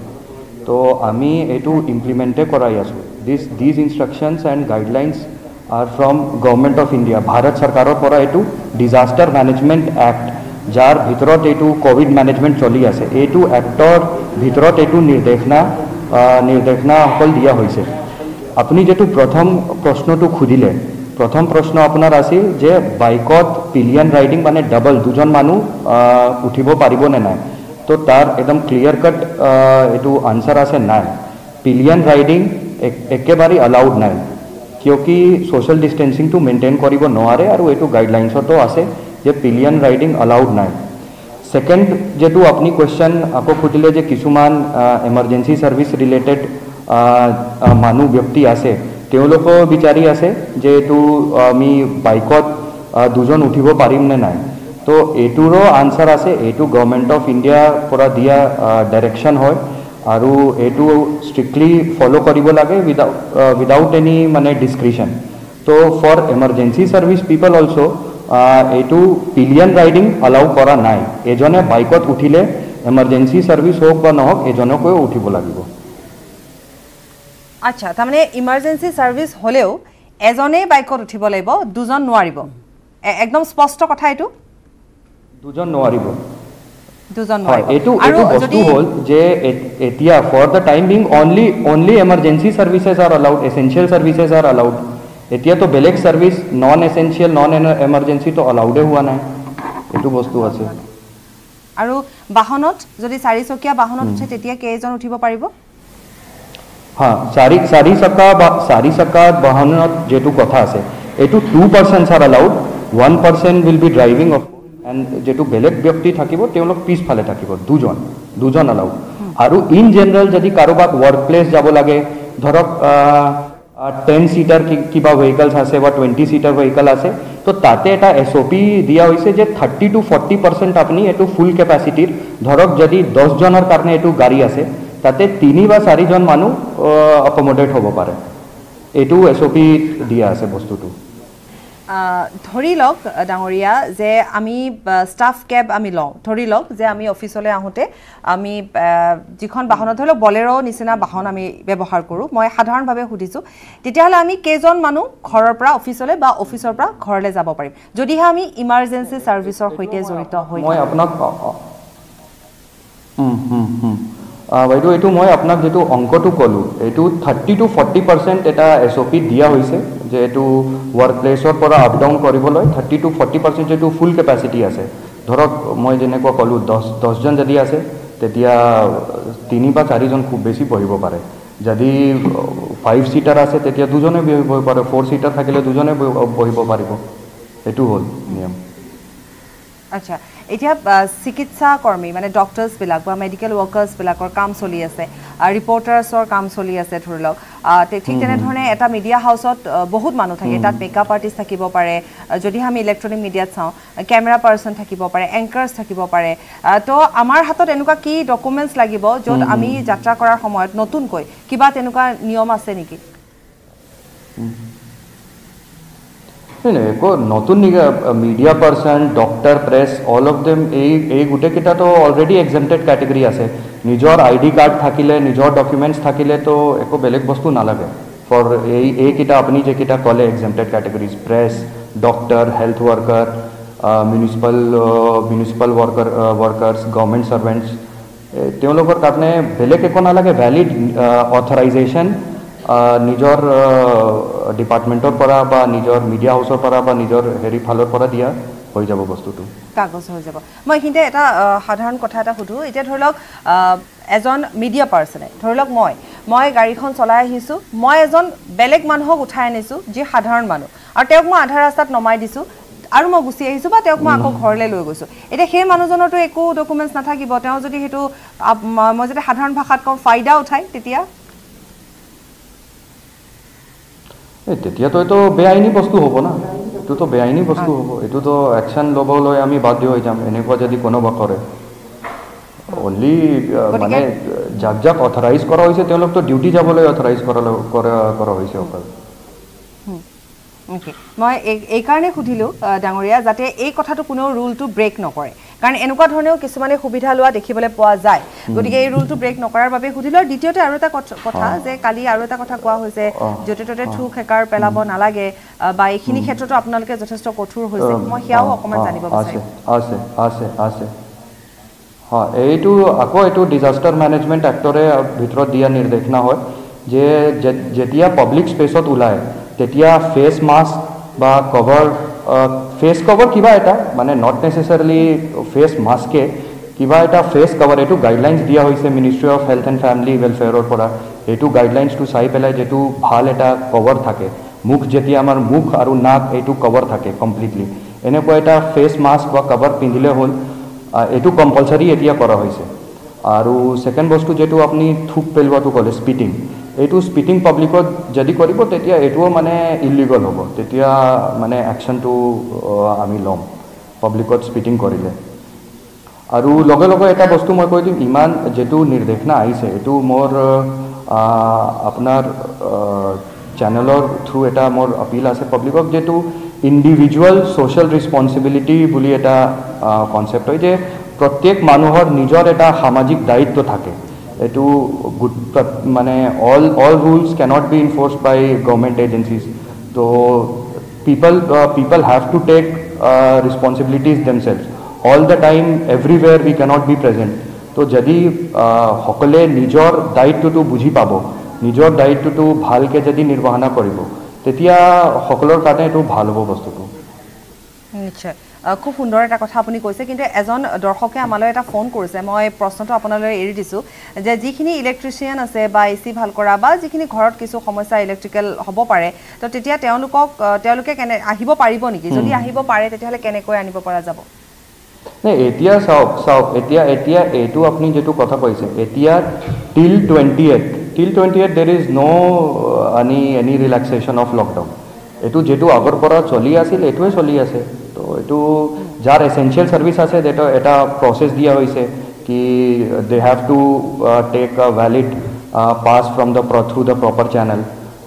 তো আমি এইটো ইমপ্লিমেণ্টে কৰাই আছোঁ these instructions and guidelines are from Government of India Bharat Sarkarar pora etu Disaster Management Act jar bhitorot etu COVID management choli ase etu actor bhitorot etu nirdeshna hokol dia hoise apuni jetu prothom proshno tu khudile prothom proshno apunar asil je bikeot pillion riding mane double dujon manu uthibo paribo ne nai to tar ekdom clear cut etu answer ase nai pillion riding ekebari allowed nai क्योंकि social distancing तो maintain करिब नोआरे और एटू guidelines तो आसे जे pillion riding allowed नाइ second जेटू अपनी question आको खुदिले जे किसुमान इमरजेंसी सर्विस रिलेटेड मानु व्यक्ति आसे तेओलोको बिचारी आसे जे एटू मी बाइकत दुजन उठिब पारिम ने नाइ तो एटूरो आंसर आसे एटू गवर्नमेंट ऑफ इंडिया पुरा दिया डायरेक्शन होय আৰু এটু স্ট্ৰিক্টলি ফলো কৰিব লাগে উইদাউট এনি মানে ডিসক্রিশন তো for emergency service people also এটু পিলিয়ন রাইডিং অ্যালাউ করা নাই এজনে বাইকত উঠিলে এমার্জেন্সি সার্ভিস হোক বা নহওক এজনকো উঠিব লাগিব আচ্ছা তাৰ মানে ইমাৰ্জেন্সি সাৰ্ভিস হলেও এজনে বাইকত উঠিব লাগিব দুজন নোৱাৰিব একদম স্পষ্ট কথা এটু দুজন নোৱাৰিব দুজন এটু বস্তু হল যে এতিয়া for the time being only emergency services are allowed essential services are allowed এতিয়া তো বেলেগ service non essential non emergency তো অ্যালাউডে হোৱা নাই এটু বস্তু আছে আৰু বাহনত যদি চাৰিচকীয়া বাহনত উঠে তেতিয়া কেইজন উঠিব পাৰিব हाँ चारि चक्का वाहनत जेटू कथा आछे एटू 2% आर allowed 1% will be driving of and जेटू बेलेग व्यक्ति থাকিব তেওঁলোক পিছফালে থাকিব দুজন अलाउड আৰু इन जनरल যদি কাৰোবাক वर्क प्लेस যাব লাগে ধৰক 10 सीटर কিবা ভেহিকলস আছে বা 20 सीटर ভেহিকল আছে তো তাতে এটা এসওপি দিয়া হৈছে যে 30 to 40% আপনি এটু ফুল ক্যাপাসিটিৰ ধৰক যদি 10 জনৰ কাৰণে এটু গাড়ী আছে তাতে 3 বা 4 জন মানুহ অকমোডেট হ'ব পাৰে এটু এসওপি দিয়া আছে বস্তুটো ধৰি লওক ডাঙৰীয়া যে আমি ষ্টাফ কেব আমি লওঁ ধৰি লওক যে আমি অফিচলৈ আহোঁতে আমি যিখন বাহনত ধৰি লওক বলেৰো নিচিনা বাহন আমি ব্যৱহাৰ কৰোঁ মই সাধাৰণভাৱে সুধিছোঁ তেতিয়াহ'লে আমি কেইজন মানুহ ঘৰৰ পৰা অফিচলৈ বা অফিচৰ পৰা ঘৰলৈ যাব পাৰিম যদিহে আমি ইমাৰ্জেঞ্চি ছাৰ্ভিচৰ সৈতে জড়িত হৈ মই আপোনাক বাইদেউ এইটো মই আপোনাক যেটো অংকটো কলো এইটো 30 to 40% এটা এসওপি দিয়া হৈছে যে এটো ওয়ার্ক প্লেসৰ পৰা আপ ডাউন কৰিবলৈ 30 to 40% যেটো ফুল ক্যাপাসিটি আছে ধৰক মই যেনেকৈ কলো 10 জন যদি আছে তেতিয়া 3 বা 4 জন খুব বেছি বহিব পাৰে যদি 5 সিটাৰ আছে তেতিয়া দুজনে বহিব পাৰে 4 সিটাৰ থাকিলে দুজনে বহিব পাৰিব এটো হ'ল নিয়ম আচ্ছা এতিয়া চিকিৎসা কৰ্মী মানে ডক্টৰছ বিলাক বা মেডিকেল ওয়াৰ্কাৰ্স বিলাকৰ কাম চলি আছে ৰিপৰ্টাৰ্ছৰ কাম চলি আছে ধৰি লওক ঠিক তেনেধৰণে এটা মিডিয়া হাউচত বহুত মানুহ থাকে তাত মেকআপ আৰ্টিষ্ট থাকিব পাৰে যদি আমি ইলেক্ট্ৰনিক মিডিয়াত চাওঁ কেমেৰা পাৰ্সন থাকিব পাৰে এংকাৰ্ছ থাকিব পাৰে তো আমাৰ হাতত এনেকুৱা কি ডকুমেন্টছ লাগিব য'ত আমি যাত্ৰা কৰাৰ সময়ত নতুনকৈ কিবা তেনেকুৱা নিয়ম আছে নেকি को नतुन media person doctor press all of them এই গুটেকেটা তো অলরেডি এক্সেম্পটেড ক্যাটেগরি আছে নিজৰ আইডি কাৰ্ড থাকিলে নিজৰ ডকুমেন্টস থাকিলে তো একো বেলেগ বস্তু না লাগে ফর এই কিটা আপনি যে কিটা কলে exempted categories press doctor health worker municipal workers government servants তেওঁলোকৰ কাৰণে বেলেগ একো না লাগে ভ্যালিড অথৰাইজেশন নিজৰ ডিপাৰ্টমেন্টৰ পৰা বা নিজৰ মিডিয়া হাউচৰ পৰা বা নিজৰ হেৰি ফালৰ পৰা দিয়া হৈ যাব বস্তুটো কাগজ হৈ যাব মই কিন্তু এটা সাধাৰণ কথা এটা সুধো এতিয়া ধৰি লওক এজন মিডিয়া পাৰ্সনে ধৰি লওক মই গাড়ীখন চলাই আহিছো মই এজন বেলেগ মানুহক উঠাই আনিছো যি সাধাৰণ মানুহ আৰু তেওঁক মই আধা ৰাস্তাত নমাই দিছো আৰু মই গুছি আহিছো বা তেওঁক মই আকৌ ঘৰলৈ লৈ গৈছো এটা সেই মানুহজনৰটো একো ডকুমেন্টছ নাথাকিব তেওঁ যদি হেতু মই যদি সাধাৰণ ভাষাত কম ফাইদা উঠাই তেতিয়া তেতিয়া তো এটো বেআইনী বস্তু হ'ব না এটো তো বেআইনী বস্তু হ'ব এটো তো অ্যাকশন লবলৈ আমি বাধ্য হৈ যাম এনেকুৱা যদি কোনোবা কৰে অনলি মানে যাক অথৰাইজ কৰা হৈছে তেওঁলোক তো ডিউটি যাবলৈ অথৰাইজ কৰা হৈছে অকল ওকে মই এই কাৰণে সুধিলো ডাঙৰীয়া যাতে এই কথাটো কোনো ৰুলটো ব্ৰেক নকৰে কাৰণ এনেকুৱা ধৰণেও কিছুমানে সুবিধা লোৱা দেখিবলৈ পোৱা যায় গতিকে এই ৰুলটো ব্ৰেক নকৰাৰ বাবে সুধিলো আৰু দ্বিতীয়তে আৰু এটা কথা যে কালি আৰু এটা কথা কোৱা হৈছে যতে ততে থু খেকাৰ পেলাব নালাগে বা এইখিনি ক্ষেত্ৰতো আপোনালোকে যথেষ্ট কঠোৰ হৈছে মই হিয়াও অকমান জানিব বিচাৰিম আছে হ্যাঁ এইটো আকৌ এইটো ডিজাস্টাৰ মেনেজমেন্ট এক্টৰে ভিতৰত দিয়া নিৰ্দেশনা হয় যে যেতিয়া পাব্লিক স্পেচত ওলায় তেতিয়া ফেস মাস্ক বা কভার ফেস কভার কিবা এটা মানে নট নেসেসারিলি ফেস মাস্কে কিবা এটা ফেস কভার এটু গাইডলাইন্স দিয়া হয়েছে ministry of health and family ওয়েলফেয়ারর পৰা এটু গাইডলাইন্সটো চাই পেলাই যেটু ভাল এটা কভাৰ থাকে মুখ যেতিয়া আমাৰ মুখ আৰু নাক এটু কভাৰ থাকে কমপ্লিটলি এনেকুৱা এটা ফেস মাস্ক বা কভাৰ পিন্ধিলে হল এটু কম্পালসাৰি এতিয়া কৰা হৈছে আৰু সেকেন্ড বস্তু যেটু আপনি থুক পেলোৱাটো কলে স্পিটিং এইটো স্পিটিং পাব্লিকত যদি কৰিব তেতিয়া এটোও মানে ইলিগল হ'ব তেতিয়া মানে অ্যাকশনটো আমি লম পাব্লিকত স্পিটিং কৰিলে আৰু লগে লগে এটা বস্তু মই কৈ দিম ইমান যেটো নিৰ্দেশনা আহিছে এটো মোৰ আপোনাৰ চ্যানেলৰ থ্ৰু এটা মোৰ আপিল আছে পাব্লিকক যেটো ইন্ডিভিজুয়াল সোশ্যাল ৰেসপন্সিবিলিটি বুলি এটা কনসেপ্ট হয় যে প্ৰত্যেক মানুহৰ নিজৰ এটা সামাজিক দায়িত্ব থাকে এটু মানে all rules cannot be enforced by government agencies so people have to take responsibilities themselves all the time everywhere we cannot be present so যদি সকলে নিজৰ দায়িত্বটো বুজি পাব নিজৰ দায়িত্বটো ভালকে যদি নিৰ্বাহনা কৰিব তেতিয়া সকলৰ কাৰণে এটো ভাল হ'ব বস্তুটো নিশ্চয় খুব সুন্দৰ এটা কথা আপুনি কৈছে কিন্তু এজন দৰ্শকে আমালৈ এটা ফোন কৰিছে মই প্ৰশ্নটো আপোনালৈ এৰি দিছো যে যিখিনি ইলেক্ট্ৰিচিয়ান আছে বা এসি ভাল কৰা বা যিখিনি ঘৰত কিছু সমস্যা ইলেক্ট্ৰিক্যাল হ'ব পাৰে তো তেতিয়া তেওঁলোকে কেনে আহিব পাৰিব নেকি যদি আহিব পাৰে তেতিয়াহলে কেনেকৈ আনিব পৰা যাব নাই এতিয়া চাওক এতিয়া এইটো আপুনি যেটো কথা কৈছে এতিয়া till 28 there is no any relaxation of lockdown এটো যেটো আগৰ পৰা চলি আছিল এটোৱে চলি আছে তো এটো যাৰ এসেনশিয়াল সার্ভিস আছে যেটো এটা প্রসেস দিয়া হইছে কি they have to take a valid pass from the through the proper channel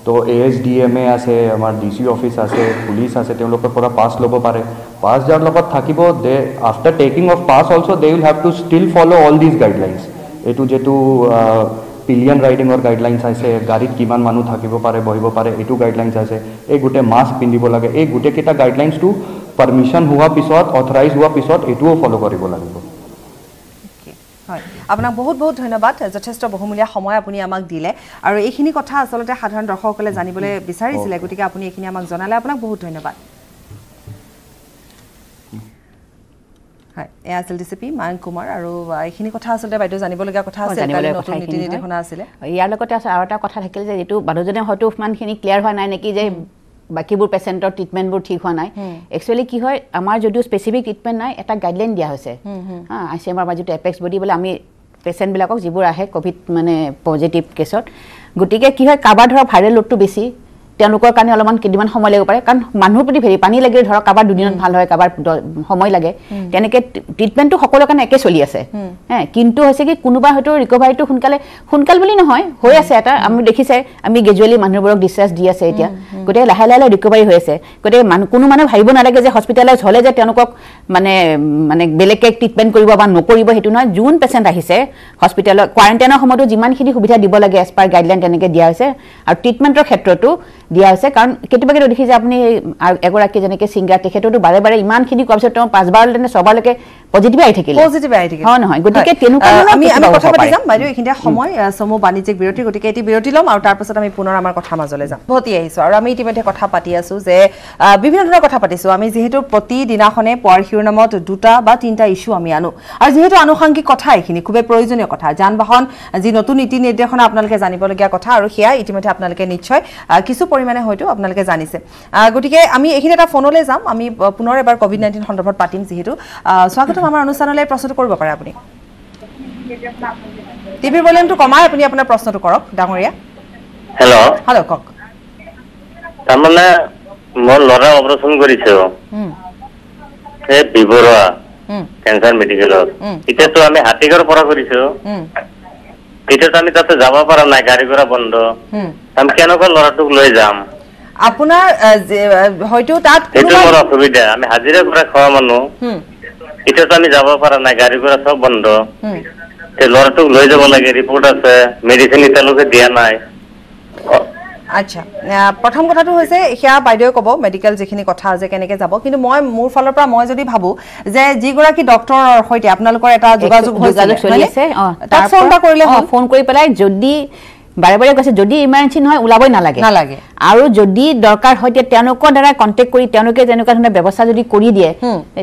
তো ASDMA আছে আমাৰ DC অফিস আছে পুলিশ আছে তেওঁলোকৰ পৰা পাস লব পাৰে পাস যাৰ লগত থাকিব দে after taking of pass also they will have to still follow all these guidelines এটো যেটো পিলিয়ন ৰাইডিং অৰ গাইডলাইনস আছে গাড়ীত কিমান মানুহ থাকিব পাৰে বহিব পাৰে এটো গাইডলাইনস আছে এই গুটে মাস্ক পিন্ধিব লাগে এই গুটে কিটা গাইডলাইনস টু পারমিশন হোৱা পিছত অথৰাইজ হোৱা পিছত এটোও ফলো কৰিব লাগিব হয় আপোনাক বহুত বহুত ধন্যবাদ যথেষ্ট বহুমূলীয়া সময় আপুনি আমাক দিলে আৰু এইখিনি কথা আসলতে সাধাৰণ দৰ্শকসকলে জানিবলৈ বিচাৰিছিল গতিকে আপুনি এইখিনি আমাক জনালে আপোনাক বহুত ধন্যবাদ হয় এআছিল ডিসিপি মায়ংক কুমাৰ আৰু এইখিনি কথা আসলতে বাইদেউ জানিবলগীয়া কথা আছে কালি নতুন নীতি নিৰ্দেশনা আছে ইয়াৰ লগতে আৰু এটা কথা থাকিল যে যেটো বাদজনে হয়তো মানখিনি ক্লিয়াৰ হোৱা নাই নেকি যে বাকিবোৰ পেশেন্টৰ ট্ৰিটমেন্টবোৰ ঠিক হোৱা নাই একচুয়ালি কি হয় আমাৰ যদিও স্পেসিফিক ট্ৰিটমেন্ট নাই এটা গাইডলাইন দিয়া হৈছে আইসিএমআৰ বাজুটো এপেক্স বডি বলে আমি পেশেন্ট বিলাকক যিবোৰ আহে কোভিড মানে পজিটিভ কেছত গুটিকে কি হয় কাবাৰ ধৰা ভাইৰেল লোডটো বেছি তেওঁলোকৰ কাৰণে অলপমান কিদিমান সময় লাগিব পাৰে কাৰণ মানুহৰ প্ৰতি ভেৰি পানী লাগে ধৰক কাবাৰ দুদিনত ভাল হয় কাবাৰ সময় লাগে তেনেকে ট্ৰিটমেন্টটো সকলো কাৰণে একে চলি আছে কিন্তু হৈছে কি কোনোবা হয়তো ৰিকভাৰীটো সোনকাল বুলি নহয় হৈ আছে এটা আমি দেখিছে আমি গ্ৰেজুৱেলি মানুহবোৰক ডিসচাৰ্জ দি আছে এতিয়া গতে লাহে লাহে ৰিকভাৰী হৈ আছে গতে কোনো মানুহ ভাবিব নালাগে যে হস্পিটালাইজ হলে যে তেওঁলোকক মানে বেলেগকে ট্ৰিটমেন্ট কৰিব বা নকৰিব হেতু নহয় যোন পেশেন্ট আহিছে হস্পিটালত কোৱাৰেণ্টাইনৰ সময়তো যিমানখিনি সুবিধা দিব লাগে এজ পাৰ গাইডলাইন তেনেকে দিয়া হৈছে আৰু ট্ৰিটমেন্টৰ ক্ষেত্ৰতো দিয়া হৈছে কাৰণ কেতিয়াবা দেখি যে আপুনি এগৰাকী যেনেকে সিংগাৰ তেখেতটো বাৰে বাৰে ইমানখিনি কোৱাৰ পিছত 5 বাৰ লেনে 6 বাৰলৈকে পজিটিভ আহি থাকিল হয় নহয় গতিকে তেনেকুৱা আমি কথা পাতি যাম বাইদেউ এইখিনিতে সময় সমু বাণিজ্যিক বিৰতি গতিকে এটি বিৰতি লম আৰু তাৰ পাছত আমি পুনৰ আমাৰ কথা মাজলৈ যাম ভতি আহিছো আৰু আমি ইতিমধ্যে কথা পাতি আছো যে বিভিন্ন ধৰণৰ কথা পাতিছো আমি যেহেতু প্ৰতিদিনাখনে পৰ শিৰোনামত দুটা বা তিনটা ইস্যু আমি আনো আৰু যেহেতু আনুষাংগিক কথা এইখিনি খুব প্ৰয়োজনীয় কথা যান বাহন যি নতুন নীতি নিৰ্দেশনা আপোনালোকে জানিবলগীয়া কথা আৰু সেয়া ইতিমধ্যে আপোনালোকে নিশ্চয় কিছু পৰিমাণে হয়তো আপোনালোকে জানিছে গতিকে আমি এইখিনি এটা ফোনলৈ যাম আমি পুনৰ এবাৰ কোভিড-19 সন্দৰ্ভত পাতিম যেহেতু স্বাগতম আমাৰ অনুষ্ঠানলৈ প্ৰশ্ন কৰিব পাৰে আপুনি টিভিৰ ভলিউমটো কমাই আপুনি আপোনাৰ প্ৰশ্নটো কৰক ডাঙৰীয়া হেল্ল কক তাৰমানে মোৰ ল'ৰা অপাৰেশ্যন কৰিছে এই বিবৰুৱা কেঞ্চাৰ মেডিকেলত এতিয়াতো আমি হাতীগাঁৱৰ পৰা কৰিছো এতিয়াতো আমি তাতে যাব পৰা নাই গাড়ী ঘোড়া বন্ধ আমি কেনেকৈ ল'ৰাটোক লৈ যাম আপোনাৰ হয়তো তাত এইটো মোৰ অসুবিধা আমি হাজিৰা কৰা খোৱা মানুহ এতিয়াতো আমি যাব পৰা নাই গাড়ী ঘোড়া সব বন্ধ ল'ৰাটোক লৈ যাব লাগে ৰিপৰ্ট আছে মেডিচিন এতিয়ালৈকে দিয়া নাই আচ্ছা প্ৰথম কথাটো হৈছে হিয়া বাইদেউ ক'ব মেডিকেল যিখিনি কথা আছে কেনেকৈ যাব কিন্তু মই মোৰ ফালৰ পৰা মই যদি ভাবো যে যিগৰাকী ডক্টৰৰ সৈতে আপোনালোকৰ এটা যোগাযোগ চলি আছে তাক ফোন কৰি পেলাই যদি বাৰে বাৰে কৈছে যদি ইমাৰ্জেন্সি নহয় ওলাবই নালাগে আৰু যদি দৰকাৰ হয় তেওঁলোকৰ দ্বাৰা কন্টেক্ট কৰি তেওঁলোকে যেনেকুৱা ধৰণৰ ব্যৱস্থা যদি কৰি দিয়ে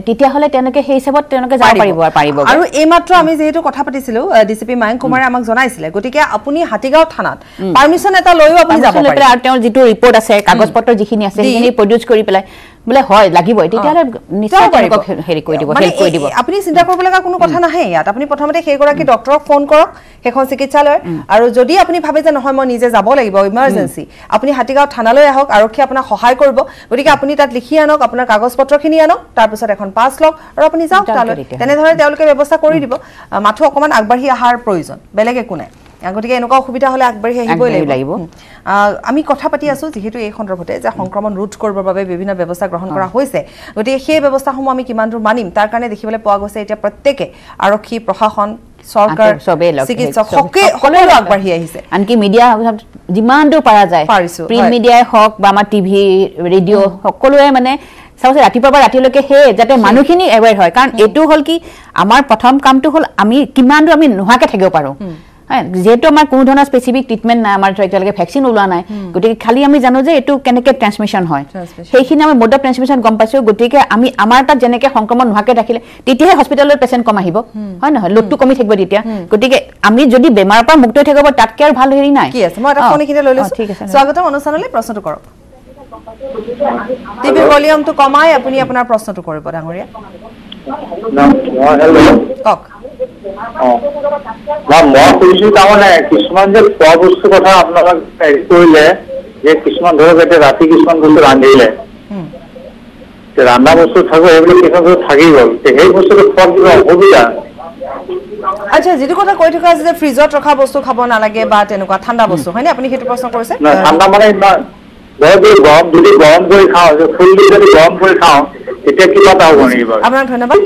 তেতিয়া হলে তেওঁলোকে সেই হিচাপত তেওঁলোকে যাব পাৰিব আৰু এই মাত্ৰ আমি যেহেতু কথা পাতিছিলো ডিসিপি মায়ংক কুমাৰে আমাক জনাইছিলে গতিকে আপুনি হাতীগাঁও থানাত পাৰমিশন এটা লৈও আপুনি যাব পাৰে আৰু তেওঁৰ যিটো ৰিপৰ্ট আছে কাগজ পত্ৰ যিখিনি আছে সেইখিনি প্ৰডিউস কৰি পেলাই বলে হয় লাগিব তেতিয়ালে নিশ্চয় পাৰিব হেৰি কৰি দিব আপুনি চিন্তা কৰিব লগা কোনো কথা নাহে ইয়াত আপুনি প্ৰথমতে সেই গৰাকী ডক্টৰক ফোন কৰক হেখন চিকিৎসালয় আৰু যদি আপুনি ভাবে যে নহয় মই নিজে যাব লাগিব ইমাৰ্জেন্সি আপুনি হাতীগাঁও থানালৈ আহক আৰক্ষী আপোনাক সহায় কৰিব গতিকে আপুনি তাত লিখি আনক আপোনাৰ কাগজ পত্ৰখিনি আনক তাৰ পিছত এখন পাছ লওক আৰু আপুনি যাওক তালৈ তেনেধৰণে তেওঁলোকে ব্যৱস্থা কৰি দিব মাথো অকমান আগবাঢ়ি আহাৰ প্ৰয়োজন বেলেগ একো নাই গতিকে এনেকুৱা অসুবিধা হলে আগবাঢ়ি আহিবই লাগিব আমি কথা পাতি আছো যেহেতু এই সন্দৰ্ভতে যে সংক্ৰমণ ৰোধ কৰিবৰ বাবে বিভিন্ন ব্যৱস্থা গ্ৰহণ কৰা হৈছে গতিকে সেই ব্যৱস্থাসমূহ আমি কিমান দূৰ মানিম তাৰ কাৰণে দেখিবলৈ পোৱা গৈছে এতিয়া প্ৰত্যেকে আৰক্ষী প্ৰশাসন চৰকাৰ চিকিৎসক সকলো আগবাঢ়ি আহিছে আনকি মিডিয়া যিমান দূৰ পৰা যায় প্ৰিণ্ট মিডিয়াই হওক বা আমাৰ টিভি ৰেডিঅ' সকলোৱে মানে চাওছে ৰাতিপুৱাৰ পৰা ৰাতিলৈকে সেই যাতে মানুহখিনি এৱেৰ হয় কাৰণ এইটো হল কি আমাৰ প্ৰথম কামটো হল আমি কিমান দূৰ আমি নোহাকে থাকিব পাৰো যেহেতু আমাৰ কোনো ধৰণৰ স্পেচিফিক ট্ৰিটমেণ্ট নাই আমাৰ এতিয়ালৈকে ভেকচিন ওলোৱা নাই গতিকে খালি আমি জানো যে এইটো কেনেকৈ ট্ৰেন্সমিশ্যন হয় সেইখিনি আমি মোড অফ ট্ৰেন্সমিশ্যন গম পাইছোঁ গতিকে আমি আমাৰ তাত যেনেকৈ সংক্ৰমণ নোহোৱাকৈ ৰাখিলে তেতিয়াহে হস্পিটেলৰ পেচেণ্ট কম আহিব হয় নহয় লোডটো কমি থাকিব তেতিয়া গতিকে আমি যদি বেমাৰৰ পৰা মুক্ত হৈ থাকিব তাতকৈ আৰু ভাল হেৰি নাই কি আছে মই এটা ফোন এইখিনি লৈ লৈছোঁ স্বাগতম অনুষ্ঠানলৈ প্ৰশ্নটো কৰক টিভি ভলিউমটো কমাই আপুনি আপোনাৰ প্ৰশ্নটো কৰিব ডাঙৰীয়া কওক মই শুনিছো তাৰমানে কিছুমান যে খোৱা বস্তুৰ কথা আপোনালোক হেৰি কৰিলে যে কিছুমান ধৰক এতিয়া ৰাতি কিছুমান বস্তু ৰান্ধিলে ৰন্ধা বস্তু থাকো সেইবিলাক কিছুমান বস্তু থাকি গ'ল সেই বস্তুটো খোৱাৰ কিবা অসুবিধা আচ্ছা যিটো কথা কৈ থকা আছে যে ফ্ৰিজত ৰখা বস্তু খাব নালাগে বা তেনেকুৱা ঠাণ্ডা বস্তু হয়নে আপুনি সেইটো প্ৰশ্ন কৰিছে ঠাণ্ডা মানে গৰম যদি গৰম কৰি খাওঁ ফুল দি যদি গৰম কৰি খাওঁ তেতিয়া কিবা এটা হ'ব নেকি বাৰু আপোনাক ধন্যবাদ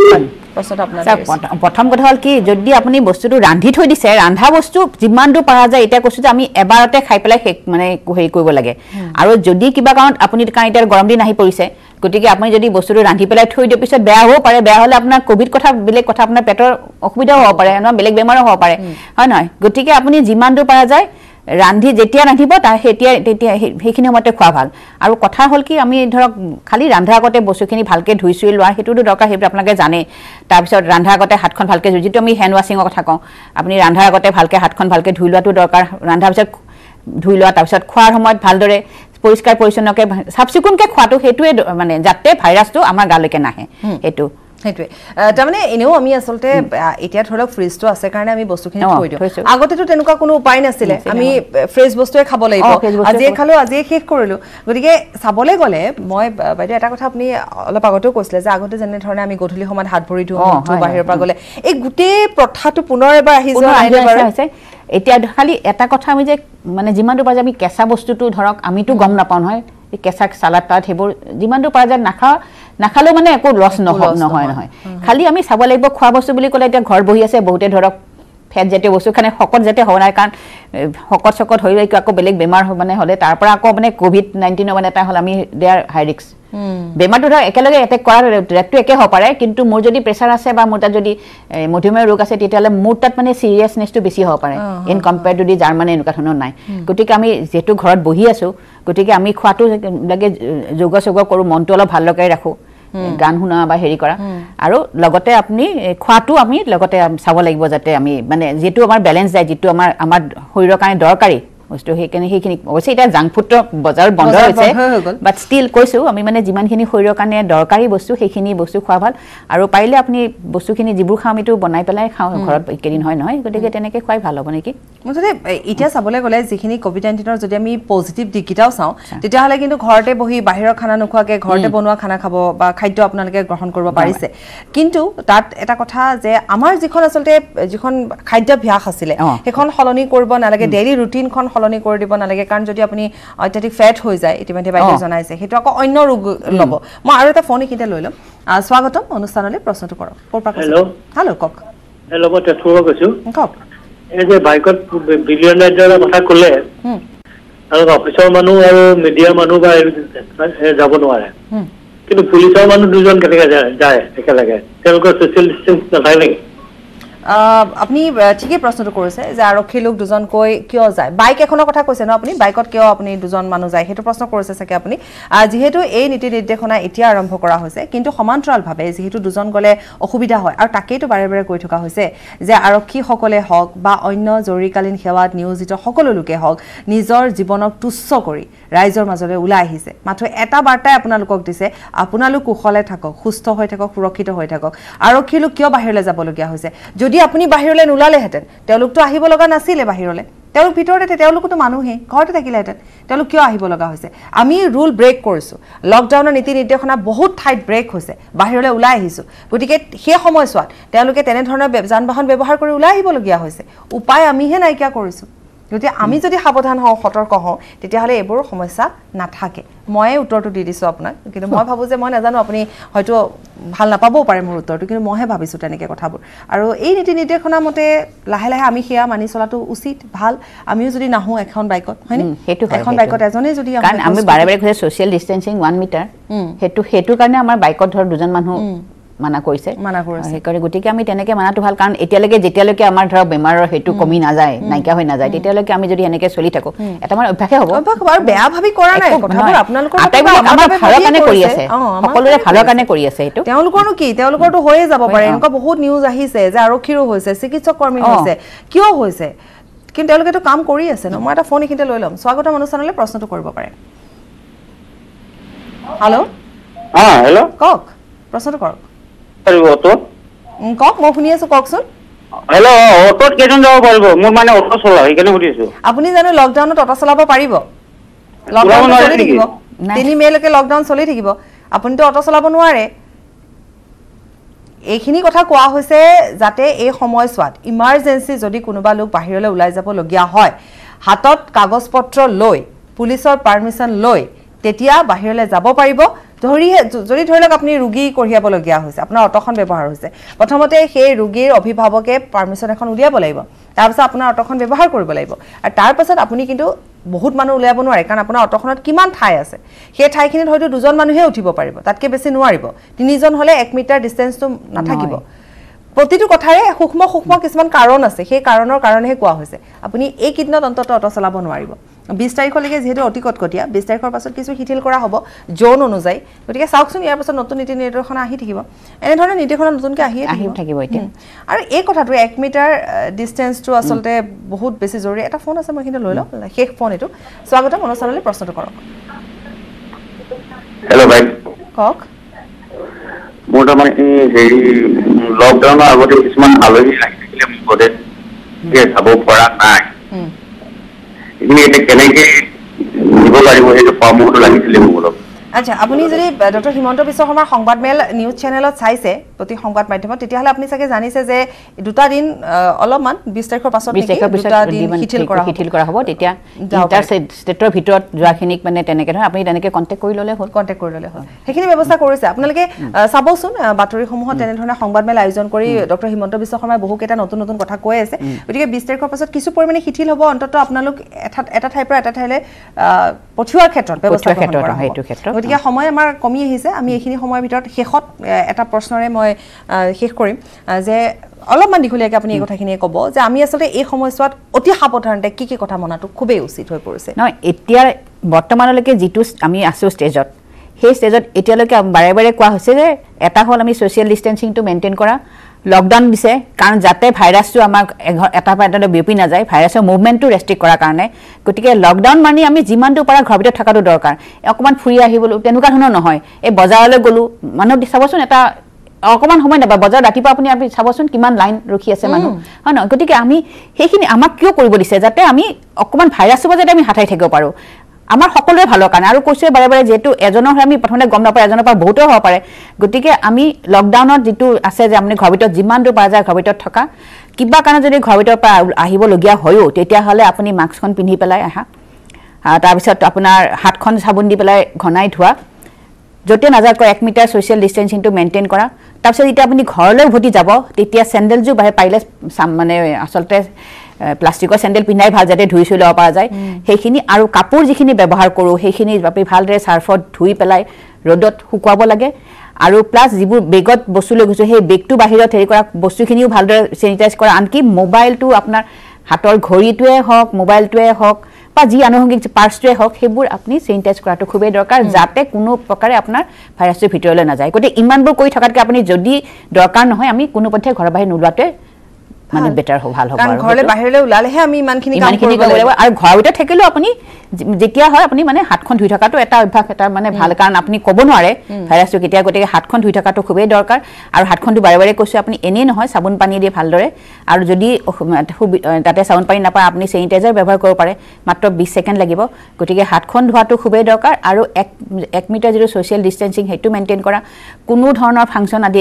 প্ৰথম কথা হ'ল কি যদি আপুনি বস্তুটো ৰান্ধি থৈ দিছে ৰন্ধা বস্তু যিমান দূৰ পৰা যায় এতিয়া কৈছোঁ যে আমি এবাৰতে খাই পেলাই মানে হেৰি কৰিব লাগে আৰু যদি কিবা কাৰণত আপুনি কাৰণ এতিয়া গৰম দিন আহি পৰিছে গতিকে আপুনি যদি বস্তুটো ৰান্ধি পেলাই থৈ দিয়াৰ পিছত বেয়া হ'ব পাৰে বেয়া হ'লে আপোনাৰ ক'ভিড কথা বেলেগ কথা আপোনাৰ পেটৰ অসুবিধাও হ'ব পাৰে নহয় বেলেগ বেমাৰো হ'ব পাৰে হয় নহয় গতিকে আপুনি যিমান দূৰ পৰা যায় ৰান্ধি যেতিয়া ৰান্ধিব তেতিয়া সেইখিনি সময়তে খোৱা ভাল আৰু কথা হ'ল কি আমি ধৰক খালি ৰন্ধাৰ আগতে বস্তুখিনি ভালকৈ ধুই চুই লোৱা সেইটোতো দৰকাৰ সেইবোৰ আপোনালোকে জানে তাৰপিছত ৰন্ধাৰ আগতে হাতখন ভালকৈ যিটো আমি হেণ্ড ৱাশ্বিঙৰ কথা কওঁ আপুনি ৰন্ধাৰ আগতে ভালকৈ হাতখন ভালকৈ ধুই লোৱাটো দৰকাৰ ৰন্ধাৰ পিছত ধুই লোৱা তাৰপিছত খোৱাৰ সময়ত ভালদৰে পৰিষ্কাৰ পৰিচ্ছন্নকৈ চাফ চিকুণকৈ খোৱাটো সেইটোৱে মানে যাতে ভাইৰাছটো আমাৰ গালৈকে নাহে সেইটোৱে তাৰমানে এনেও আমি আচলতে এতিয়া ধৰক ফ্ৰিজটো আছে কাৰণে আমি বস্তুখিনি থৈ দিওঁ আগতেতো তেনেকুৱা কোনো উপায় নাছিলে আমি ফ্ৰেছ বস্তুৱে খাব লাগিব আজিয়ে খালো আজিয়ে শেষ কৰিলোঁ গতিকে চাবলৈ গ'লে মই বাইদেউ এটা কথা আপুনি অলপ আগতেও কৈছিলে যে আগতে যেনেধৰণে আমি গধূলি সময়ত হাত ভৰি ধুওঁ বাহিৰৰ পৰা গ'লে এই গোটেই প্ৰথাটো পুনৰ এবাৰ আহি যোৱা এতিয়া খালি এটা কথা আমি যে মানে যিমান দূৰ পৰা যে আমি কেঁচা বস্তুটো ধৰক আমিতো গম নাপাওঁ নহয় কেঁচা চালাড তাত সেইবোৰ যিমান দূৰ পৰা যায় নাখালেও মানে একো লছ নহয় খালি আমি চাব লাগিব খোৱা বস্তু বুলি ক'লে এতিয়া ঘৰ বহি আছে বহুতে ধৰক ফেট জাতীয় বস্তু খানে শকত যাতে হ'ব নাই কাৰণ শকত হৈ আকৌ বেলেগ বেমাৰ মানে হ'লে তাৰ পৰা আকৌ মানে COVID-19 মানে এটা হ'ল আমি দে আৰ হাই ৰিস্ক বেমাৰটো ধৰক একেলগে এটেক কৰাৰ ৰেটটো একে হ'ব পাৰে কিন্তু মোৰ যদি প্ৰেছাৰ আছে বা মোৰ তাত যদি মধুমেহ ৰোগ আছে তেতিয়াহ'লে মোৰ তাত মানে চিৰিয়াছনেছটো বেছি হ'ব পাৰে ইন কম্পেয়াৰ টু দি যাৰ মানে এনেকুৱা ধৰণৰ নাই গতিকে আমি যিহেতু ঘৰত বহি আছোঁ গতিকে আমি খোৱাটো লাগে যোগ কৰোঁ মনটো অলপ ভাল লগাই ৰাখোঁ গান শুনা বা হেৰি কৰা আৰু লগতে আপুনি খোৱাটো আমি লগতে চাব লাগিব যাতে আমি মানে যিটো আমাৰ বেলেঞ্চ যায় যিটো আমাৰ শৰীৰৰ কাৰণে দৰকাৰী বস্তু সেইখিনি অৱশ্যে এতিয়া জাংক ফুডৰ বজাৰ বন্ধ হৈছে বাট ষ্টিল কৈছোঁ আমি মানে যিমানখিনি শৰীৰৰ কাৰণে দৰকাৰী বস্তু সেইখিনি বস্তু খোৱা ভাল আৰু পাৰিলে আপুনি বস্তুখিনি যিবোৰ খাওঁ আমিতো বনাই পেলাই খাওঁ ঘৰত এইকেইদিন হয় নহয় গতিকে তেনেকৈ খুৱাই ভাল হ'ব নেকি মুঠতে এতিয়া চাবলৈ গ'লে যিখিনি COVID-19 যদি আমি পজিটিভ দিশকেইটাও চাওঁ তেতিয়াহ'লে কিন্তু ঘৰতে বহি বাহিৰৰ খানা নোখোৱাকৈ ঘৰতে বনোৱা খানা খাব বা খাদ্য আপোনালোকে গ্ৰহণ কৰিব পাৰিছে কিন্তু তাত এটা কথা যে আমাৰ যিখন খাদ্যাভ্যাস আছিলে সেইখন সলনি কৰিব নালাগে ডেইলি ৰুটিনখন সলনি কৰি দিব নালাগে কাৰণ যদি আপুনি অত্যাধিক ফেট হৈ যায় ইতিমধ্যে বাইদেউ জনাইছে সেইটো আকৌ অন্য ৰোগ ল'ব মই আৰু এটা ফোন এইখিনিতে লৈ ল'ম স্বাগতম অনুষ্ঠানলৈ প্ৰশ্নটো কৰক হেল্ল' কওক হেল্ল' মই তেজপুৰৰ কৈছোঁ কওক এই যে বাইকত বিলিয়নাৰ কথা ক'লে আৰু অফিচৰ মানুহ আৰু মিডিয়াৰ মানুহ বা যাব নোৱাৰে কিন্তু পুলিচৰ মানুহ দুজন কেনেকৈ যায় একেলগে তেওঁলোকৰ ছ'চিয়েল ডিষ্টেঞ্চ নাথাকে নেকি আপুনি ঠিকেই প্ৰশ্নটো কৰিছে যে আৰক্ষী লোক দুজনকৈ কিয় যায় বাইক এখনৰ কথা কৈছে ন আপুনি বাইকত কিয় আপুনি দুজন মানুহ যায় সেইটো প্ৰশ্ন কৰিছে চাগে আপুনি যিহেতু এই নীতি নিৰ্দেশনা এতিয়া আৰম্ভ কৰা হৈছে কিন্তু সমান্তৰালভাৱে যিহেতু দুজন গ'লে অসুবিধা হয় আৰু তাকেইতো বাৰে বাৰে কৈ থকা হৈছে যে আৰক্ষীসকলে হওক বা অন্য জৰুৰীকালীন সেৱাত নিয়োজিত সকলো লোকে হওক নিজৰ জীৱনক তুচ্ছ কৰি ৰাইজৰ মাজলৈ ওলাই আহিছে মাথো এটা বাৰ্তাই আপোনালোকক দিছে আপোনালোক কুশলে থাকক সুস্থ হৈ থাকক সুৰক্ষিত হৈ থাকক আৰক্ষী লোক কিয় বাহিৰলৈ যাবলগীয়া হৈছে যদি আপুনি বাহিৰলৈ নোলালেহেঁতেন তেওঁলোকতো আহিব লগা নাছিলে বাহিৰলৈ তেওঁলোক ভিতৰতে তেওঁলোকতো মানুহে ঘৰতে থাকিলেহেঁতেন তেওঁলোক কিয় আহিব লগা হৈছে আমি ৰুল ব্ৰেক কৰিছোঁ লকডাউনৰ নীতি নিৰ্দেশনা বহুত ঠাইত ব্ৰেক হৈছে বাহিৰলৈ ওলাই আহিছোঁ গতিকে সেই সময়ছোৱাত তেওঁলোকে তেনেধৰণৰ যান বাহন ব্যৱহাৰ কৰি ওলাই আহিবলগীয়া হৈছে উপায় আমিহে নাইকিয়া কৰিছোঁ গতিকে আমি যদি সাৱধান হওঁ সতৰ্ক হওঁ তেতিয়াহ'লে এইবোৰ সমস্যা নাথাকে ময়ে উত্তৰটো দি দিছোঁ আপোনাক কিন্তু মই ভাবোঁ যে মই নাজানো আপুনি হয়তো ভাল নাপাবও পাৰে মোৰ উত্তৰটো কিন্তু মইহে ভাবিছোঁ তেনেকৈ কথাবোৰ আৰু এই নীতি নিৰ্দেশনা মতে লাহে লাহে আমি সেয়া মানি চলাটো উচিত ভাল আমিও যদি নাহোঁ এখন বাইকত হয়নে সেইটো এখন বাইকত এজনেই যদি কাৰণ আমি বাৰে বাৰে কৈছোঁ ছ'চিয়েল ডিষ্টেঞ্চিং 1 মিটাৰ সেইটো কাৰণে আমাৰ বাইকত ধৰ দুজন মানুহ মানা কৰিছে সেইকাৰণে গতিকে আমি তেনেকৈ মানাটো ভাল কাৰণ যেতিয়ালৈকে আমাৰ ধৰক বেমাৰৰ সেইটো কমি নাযায় নাইকিয়া হৈ নাযায় তেতিয়ালৈকে আমি যদি এনেকৈ চলি থাকোঁ এটা আমাৰ অভ্যাসে হ'ব আৰু বেয়া ভাবি কৰা নাই কথাবোৰ আপোনালোকৰ আমাৰ ভালৰ কাৰণে কৰি আছে সকলোৰে ভালৰ কাৰণে কৰি আছে এইটো তেওঁলোকৰনো কি তেওঁলোকৰতো হৈয়ে যাব পাৰে এনেকুৱা বহুত নিউজ আহিছে যে আৰক্ষীৰো হৈছে চিকিৎসক কৰ্মী হৈছে কিয় হৈছে কিন্তু তেওঁলোকেতো কাম কৰি আছে ন মই এটা ফোন এইখিনিতে লৈ ল'ম স্বাগতম অনুষ্ঠানলৈ প্ৰশ্নটো কৰিব পাৰে হেল্ল' হেল্ল' কওক প্ৰশ্নটো কৰক কওক মই শুনি আছো কওকচোন হেল্ল' অটোত কেইজন যাব পাৰিব মোৰ মানে অটো চলাও সেইকাৰণে সুধিছো আপুনি জানো লকডাউনত অটো চলাব পাৰিব লকডাউন চলি থাকিব 3 মেলৈকে লকডাউন চলি থাকিব আপুনিতো অটো চলাব নোৱাৰে এইখিনি কথা কোৱা হৈছে যাতে এই সময়ছোৱাত ইমাৰ্জেন্সি যদি কোনোবা লোক বাহিৰলৈ ওলাই যাবলগীয়া হয় হাতত কাগজ পত্ৰ লৈ পুলিচৰ পাৰমিশন লৈ তেতিয়া বাহিৰলৈ যাব পাৰিব যদি ধৰি লওক আপুনি ৰোগী কঢ়িয়াবলগীয়া হৈছে আপোনাৰ অটোখন ব্যৱহাৰ হৈছে প্ৰথমতে সেই ৰোগীৰ অভিভাৱকে পাৰমিশন এখন উলিয়াব লাগিব তাৰপিছত আপোনাৰ অটোখন ব্যৱহাৰ কৰিব লাগিব আৰু তাৰপাছত আপুনি কিন্তু বহুত মানুহ উলিয়াব নোৱাৰে কাৰণ আপোনাৰ অটোখনত কিমান ঠাই আছে সেই ঠাইখিনিত হয়তো দুজন মানুহে উঠিব পাৰিব তাতকৈ বেছি নোৱাৰিব তিনিজন হ'লে 1 মিটাৰ ডিষ্টেন্সটো নাথাকিব প্ৰতিটো কথাৰে সূক্ষ্ম কিছুমান কাৰণ আছে সেই কাৰণৰ কাৰণেহে কোৱা হৈছে আপুনি এই কিদিনত অন্তত অটো চলাব নোৱাৰিব 20 তাৰিখলৈকে যেহেতু অতি কটকটীয়া 20 তাৰিখৰ পাছত কিছু শিথিল কৰা হ'ব জোন অনুযায়ী গতিকে চাওকচোন ইয়াৰ পাছত নতুন নীতি নিৰ্দেশনা আহি থাকিব এনেধৰণে নিৰ্দেশনা নতুনকৈ আহি থাকিব এতিয়া আৰু এই কথাটো 1 মিটাৰ ডিষ্টেন্সটো আচলতে বহুত বেছি জৰুৰী এটা ফোন আছে মই কিন্তু লৈ লওঁ শেষ ফোন এইটো স্বাগতম অনুষ্ঠানলৈ প্ৰশ্নটো কৰক হেল্ল' ভাই কওক মোৰ তাৰমানে হেৰি লকডাউনৰ আগতে কিছুমান আলহী আহি থাকিলে মোৰ ঘৰতে চাব পৰা নাই এইখিনি এতিয়া কেনেকে দিব পাৰিব সেইটো পৰামৰ্শটো লাগিছিলে মোক অলপ আচ্ছা আপুনি যদি ডক্টৰ হিমন্ত বিশ্ব শৰ্মাৰ সংবাদমেল নিউজ চেনেলত চাইছে প্ৰতি সংবাদ মাধ্যমত তেতিয়াহ'লে আপুনি চাগে জানিছে যে দুটা দিন অলপমান 20 তাৰিখৰ পাছত দুটা দিন শিথিল কৰা হ'ব তেতিয়া ইণ্টাৰ ষ্টেটৰ ভিতৰত যোৱাখিনিক মানে তেনেকৈ ধৰক আপুনি তেনেকৈ কণ্টেক্ট কৰি ল'লে হ'ল সেইখিনি ব্যৱস্থা কৰিছে আপোনালোকে চাবচোন বাতৰিসমূহত তেনেধৰণে সংবাদমেল আয়োজন কৰি ডক্টৰ হিমন্ত বিশ্ব শৰ্মাই বহুকেইটা নতুন নতুন কথা কৈ আছে গতিকে 20 তাৰিখৰ পাছত কিছু পৰিমাণে শিথিল হ'ব অন্ততঃ আপোনালোক এটা ঠাইৰ পৰা এটা ঠাইলৈ পঠিওৱাৰ ক্ষেত্ৰত ব্যৱস্থা কৰা হ'ব সেইটো ক্ষেত্ৰত গতিকে সময় আমাৰ কমি আহিছে আমি এইখিনি সময়ৰ ভিতৰত শেষত এটা প্ৰশ্নৰে মই শেষ কৰিম যে অলপমান দীঘলীয়াকৈ আপুনি এই কথাখিনিয়ে ক'ব যে আমি আচলতে এই সময়ছোৱাত অতি সাৱধানতে কি কথা মনাটো খুবেই উচিত হৈ পৰিছে নহয় এতিয়া বৰ্তমানলৈকে যিটো আমি আছোঁ ষ্টেজত সেই ষ্টেজত এতিয়ালৈকে বাৰে বাৰে কোৱা হৈছে যে এটা হ'ল আমি ছ'চিয়েল ডিষ্টেঞ্চিংটো মেইনটেইন কৰা লকডাউন দিছে কাৰণ যাতে ভাইৰাছটো আমাক এটা পৰা এটা বিয়পি নাযায় ভাইৰাছৰ মুভমেণ্টটো ৰেষ্ট্ৰিক্ট কৰাৰ কাৰণে গতিকে লকডাউন মানি আমি যিমানটো পাৰা ঘৰৰ ভিতৰত থকাটো দৰকাৰ অকণমান ফুৰি আহিবলৈ তেনেকুৱা ধৰণৰ নহয় এই বজাৰলৈ গ'লোঁ মানুহ চাবচোন এটা অকণমান সময় নাপায় বজাৰত ৰাতিপুৱা আপুনি চাবচোন কিমান লাইন ৰখি আছে মানুহ হয় নহয় গতিকে আমি সেইখিনি আমাক কিয় কৰিব দিছে যাতে আমি অকণমান ভাইৰাছৰ পৰা যাতে আমি হাত সাৰি থাকিব পাৰোঁ আমাৰ সকলোৰে ভালৰ কাৰণে আৰু কৈছোঁ বাৰে বাৰে যিহেতু এজনৰ হৈ আমি প্ৰথমতে গম নাপাওঁ এজনৰ পৰা বহুতো হ'ব পাৰে গতিকে আমি লকডাউনত যিটো আছে যে আপুনি ঘৰৰ ভিতৰত যিমান দূৰ পৰা যায় ঘৰৰ ভিতৰত থকা কিবা কাৰণে যদি ঘৰৰ ভিতৰৰ পৰা আহিবলগীয়া হয়ও তেতিয়াহ'লে আপুনি মাস্কখন পিন্ধি পেলাই আহা তাৰপিছত আপোনাৰ হাতখন চাবোন দি পেলাই ঘনাই ধোৱা য'তে নাযাকৈ 1 মিটাৰ ছ'চিয়েল ডিষ্টেঞ্চিংটো মেইনটেইন কৰা তাৰপিছত যেতিয়া আপুনি ঘৰলৈ উভতি যাব তেতিয়া চেণ্ডেলযোৰ পাৰিলে মানে আচলতে প্লাষ্টিকৰ চেণ্ডেল পিন্ধাই ভাল যাতে ধুই চুই ল'ব পৰা যায় সেইখিনি আৰু কাপোৰ যিখিনি ব্যৱহাৰ কৰোঁ সেইখিনি আপুনি ভালদৰে চাৰ্ফত ধুই পেলাই ৰ'দত শুকুৱাব লাগে আৰু প্লাছ যিবোৰ বেগত বস্তু লৈ গৈছোঁ সেই বেগটো বাহিৰত হেৰি কৰা বস্তুখিনিও ভালদৰে চেনিটাইজ কৰা আনকি মোবাইলটো আপোনাৰ হাতৰ ঘড়ীটোৱে হওক মোবাইলটোৱে হওক বা যি আনুষংগিক পাৰ্চটোৱে হওক সেইবোৰ আপুনি চেনিটাইজ কৰাটো খুবেই দৰকাৰ যাতে কোনো প্ৰকাৰে আপোনাৰ ভাইৰাছটোৰ ভিতৰলৈ নাযায় গতিকে ইমানবোৰ কৰি থকাতকৈ আপুনি যদি দৰকাৰ নহয় আমি কোনোপধ্যে ঘৰৰ বাহিৰ নোলোৱাটোৱে মানে বেটাৰ ভাল হ'ব কাৰণ ঘৰলৈ বাহিৰলৈ ওলালেহে আমি ইমানখিনি কৰিব লাগিব আৰু ঘৰৰ ভিতৰত থাকিলেও আপুনি যেতিয়া হয় আপুনি মানে হাতখন ধুই থকাটো এটা অভ্যাস এটা মানে ভাল কাৰণ আপুনি ক'ব নোৱাৰে ভাইৰাছটো কেতিয়া গতিকে হাতখন ধুই থকাটো খুবেই দৰকাৰ আৰু হাতখনটো বাৰে বাৰে কৈছোঁ আপুনি এনেই নহয় চাবোন পানী দিয়ে ভালদৰে আৰু যদি তাতে চাবোন পানী নাপায় আপুনি চেনিটাইজাৰ ব্যৱহাৰ কৰিব পাৰে মাত্ৰ 20 ছেকেণ্ড লাগিব গতিকে হাতখন ধোৱাটো খুবেই দৰকাৰ আৰু 1 মিটাৰ যিটো ছ'চিয়েল ডিষ্টেঞ্চিং সেইটো মেইনটেইন কৰা কোনো ধৰণৰ ফাংচন আদি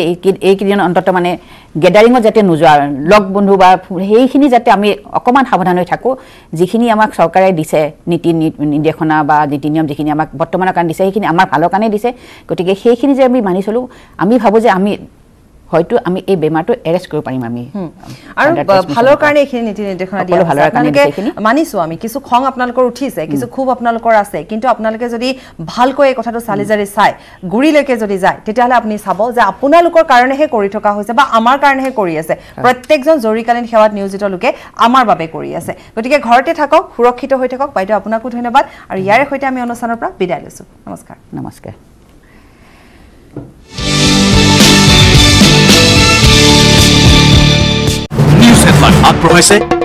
এইকেইদিন অন্ততঃ মানে গেডাৰিঙত যাতে নোযোৱা লগ বন্ধু বা সেইখিনি যাতে আমি অকণমান সাৱধান হৈ থাকোঁ যিখিনি আমাক চৰকাৰে দিছে নীতি নিৰ্দেশনা বা নীতি নিয়ম যিখিনি আমাক বৰ্তমানৰ কাৰণে দিছে সেইখিনি আমাৰ ভালৰ কাৰণে দিছে গতিকে সেইখিনি যে আমি মানি চলোঁ আমি ভাবোঁ যে আমি হয়তো আমি এই বেমাৰটো এৰেষ্ট কৰিব পাৰিম আমি আৰু ভালৰ কাৰণে এইখিনি নীতি নিৰ্দেশনা দিয়া আপোনালোকে মানিছো আমি কিছু খং আপোনালোকৰ উঠিছে কিছু খুব আপোনালোকৰ আছে কিন্তু আপোনালোকে যদি ভালকৈ এই কথাটো চালি জাৰি চাই গুৰিলৈকে যদি যায় তেতিয়াহ'লে আপুনি চাব যে আপোনালোকৰ কাৰণেহে কৰি থকা হৈছে বা আমাৰ কাৰণেহে কৰি আছে প্ৰত্যেকজন জৰুৰীকালীন সেৱাত নিয়োজিত লোকে আমাৰ বাবে কৰি আছে গতিকে ঘৰতে থাকক সুৰক্ষিত হৈ থাকক বাইদেউ আপোনাকো ধন্যবাদ আৰু ইয়াৰ সৈতে আমি অনুষ্ঠানৰ পৰা বিদায় লৈছো নমস্কাৰ নমস্কাৰ আগবঢ়াইছে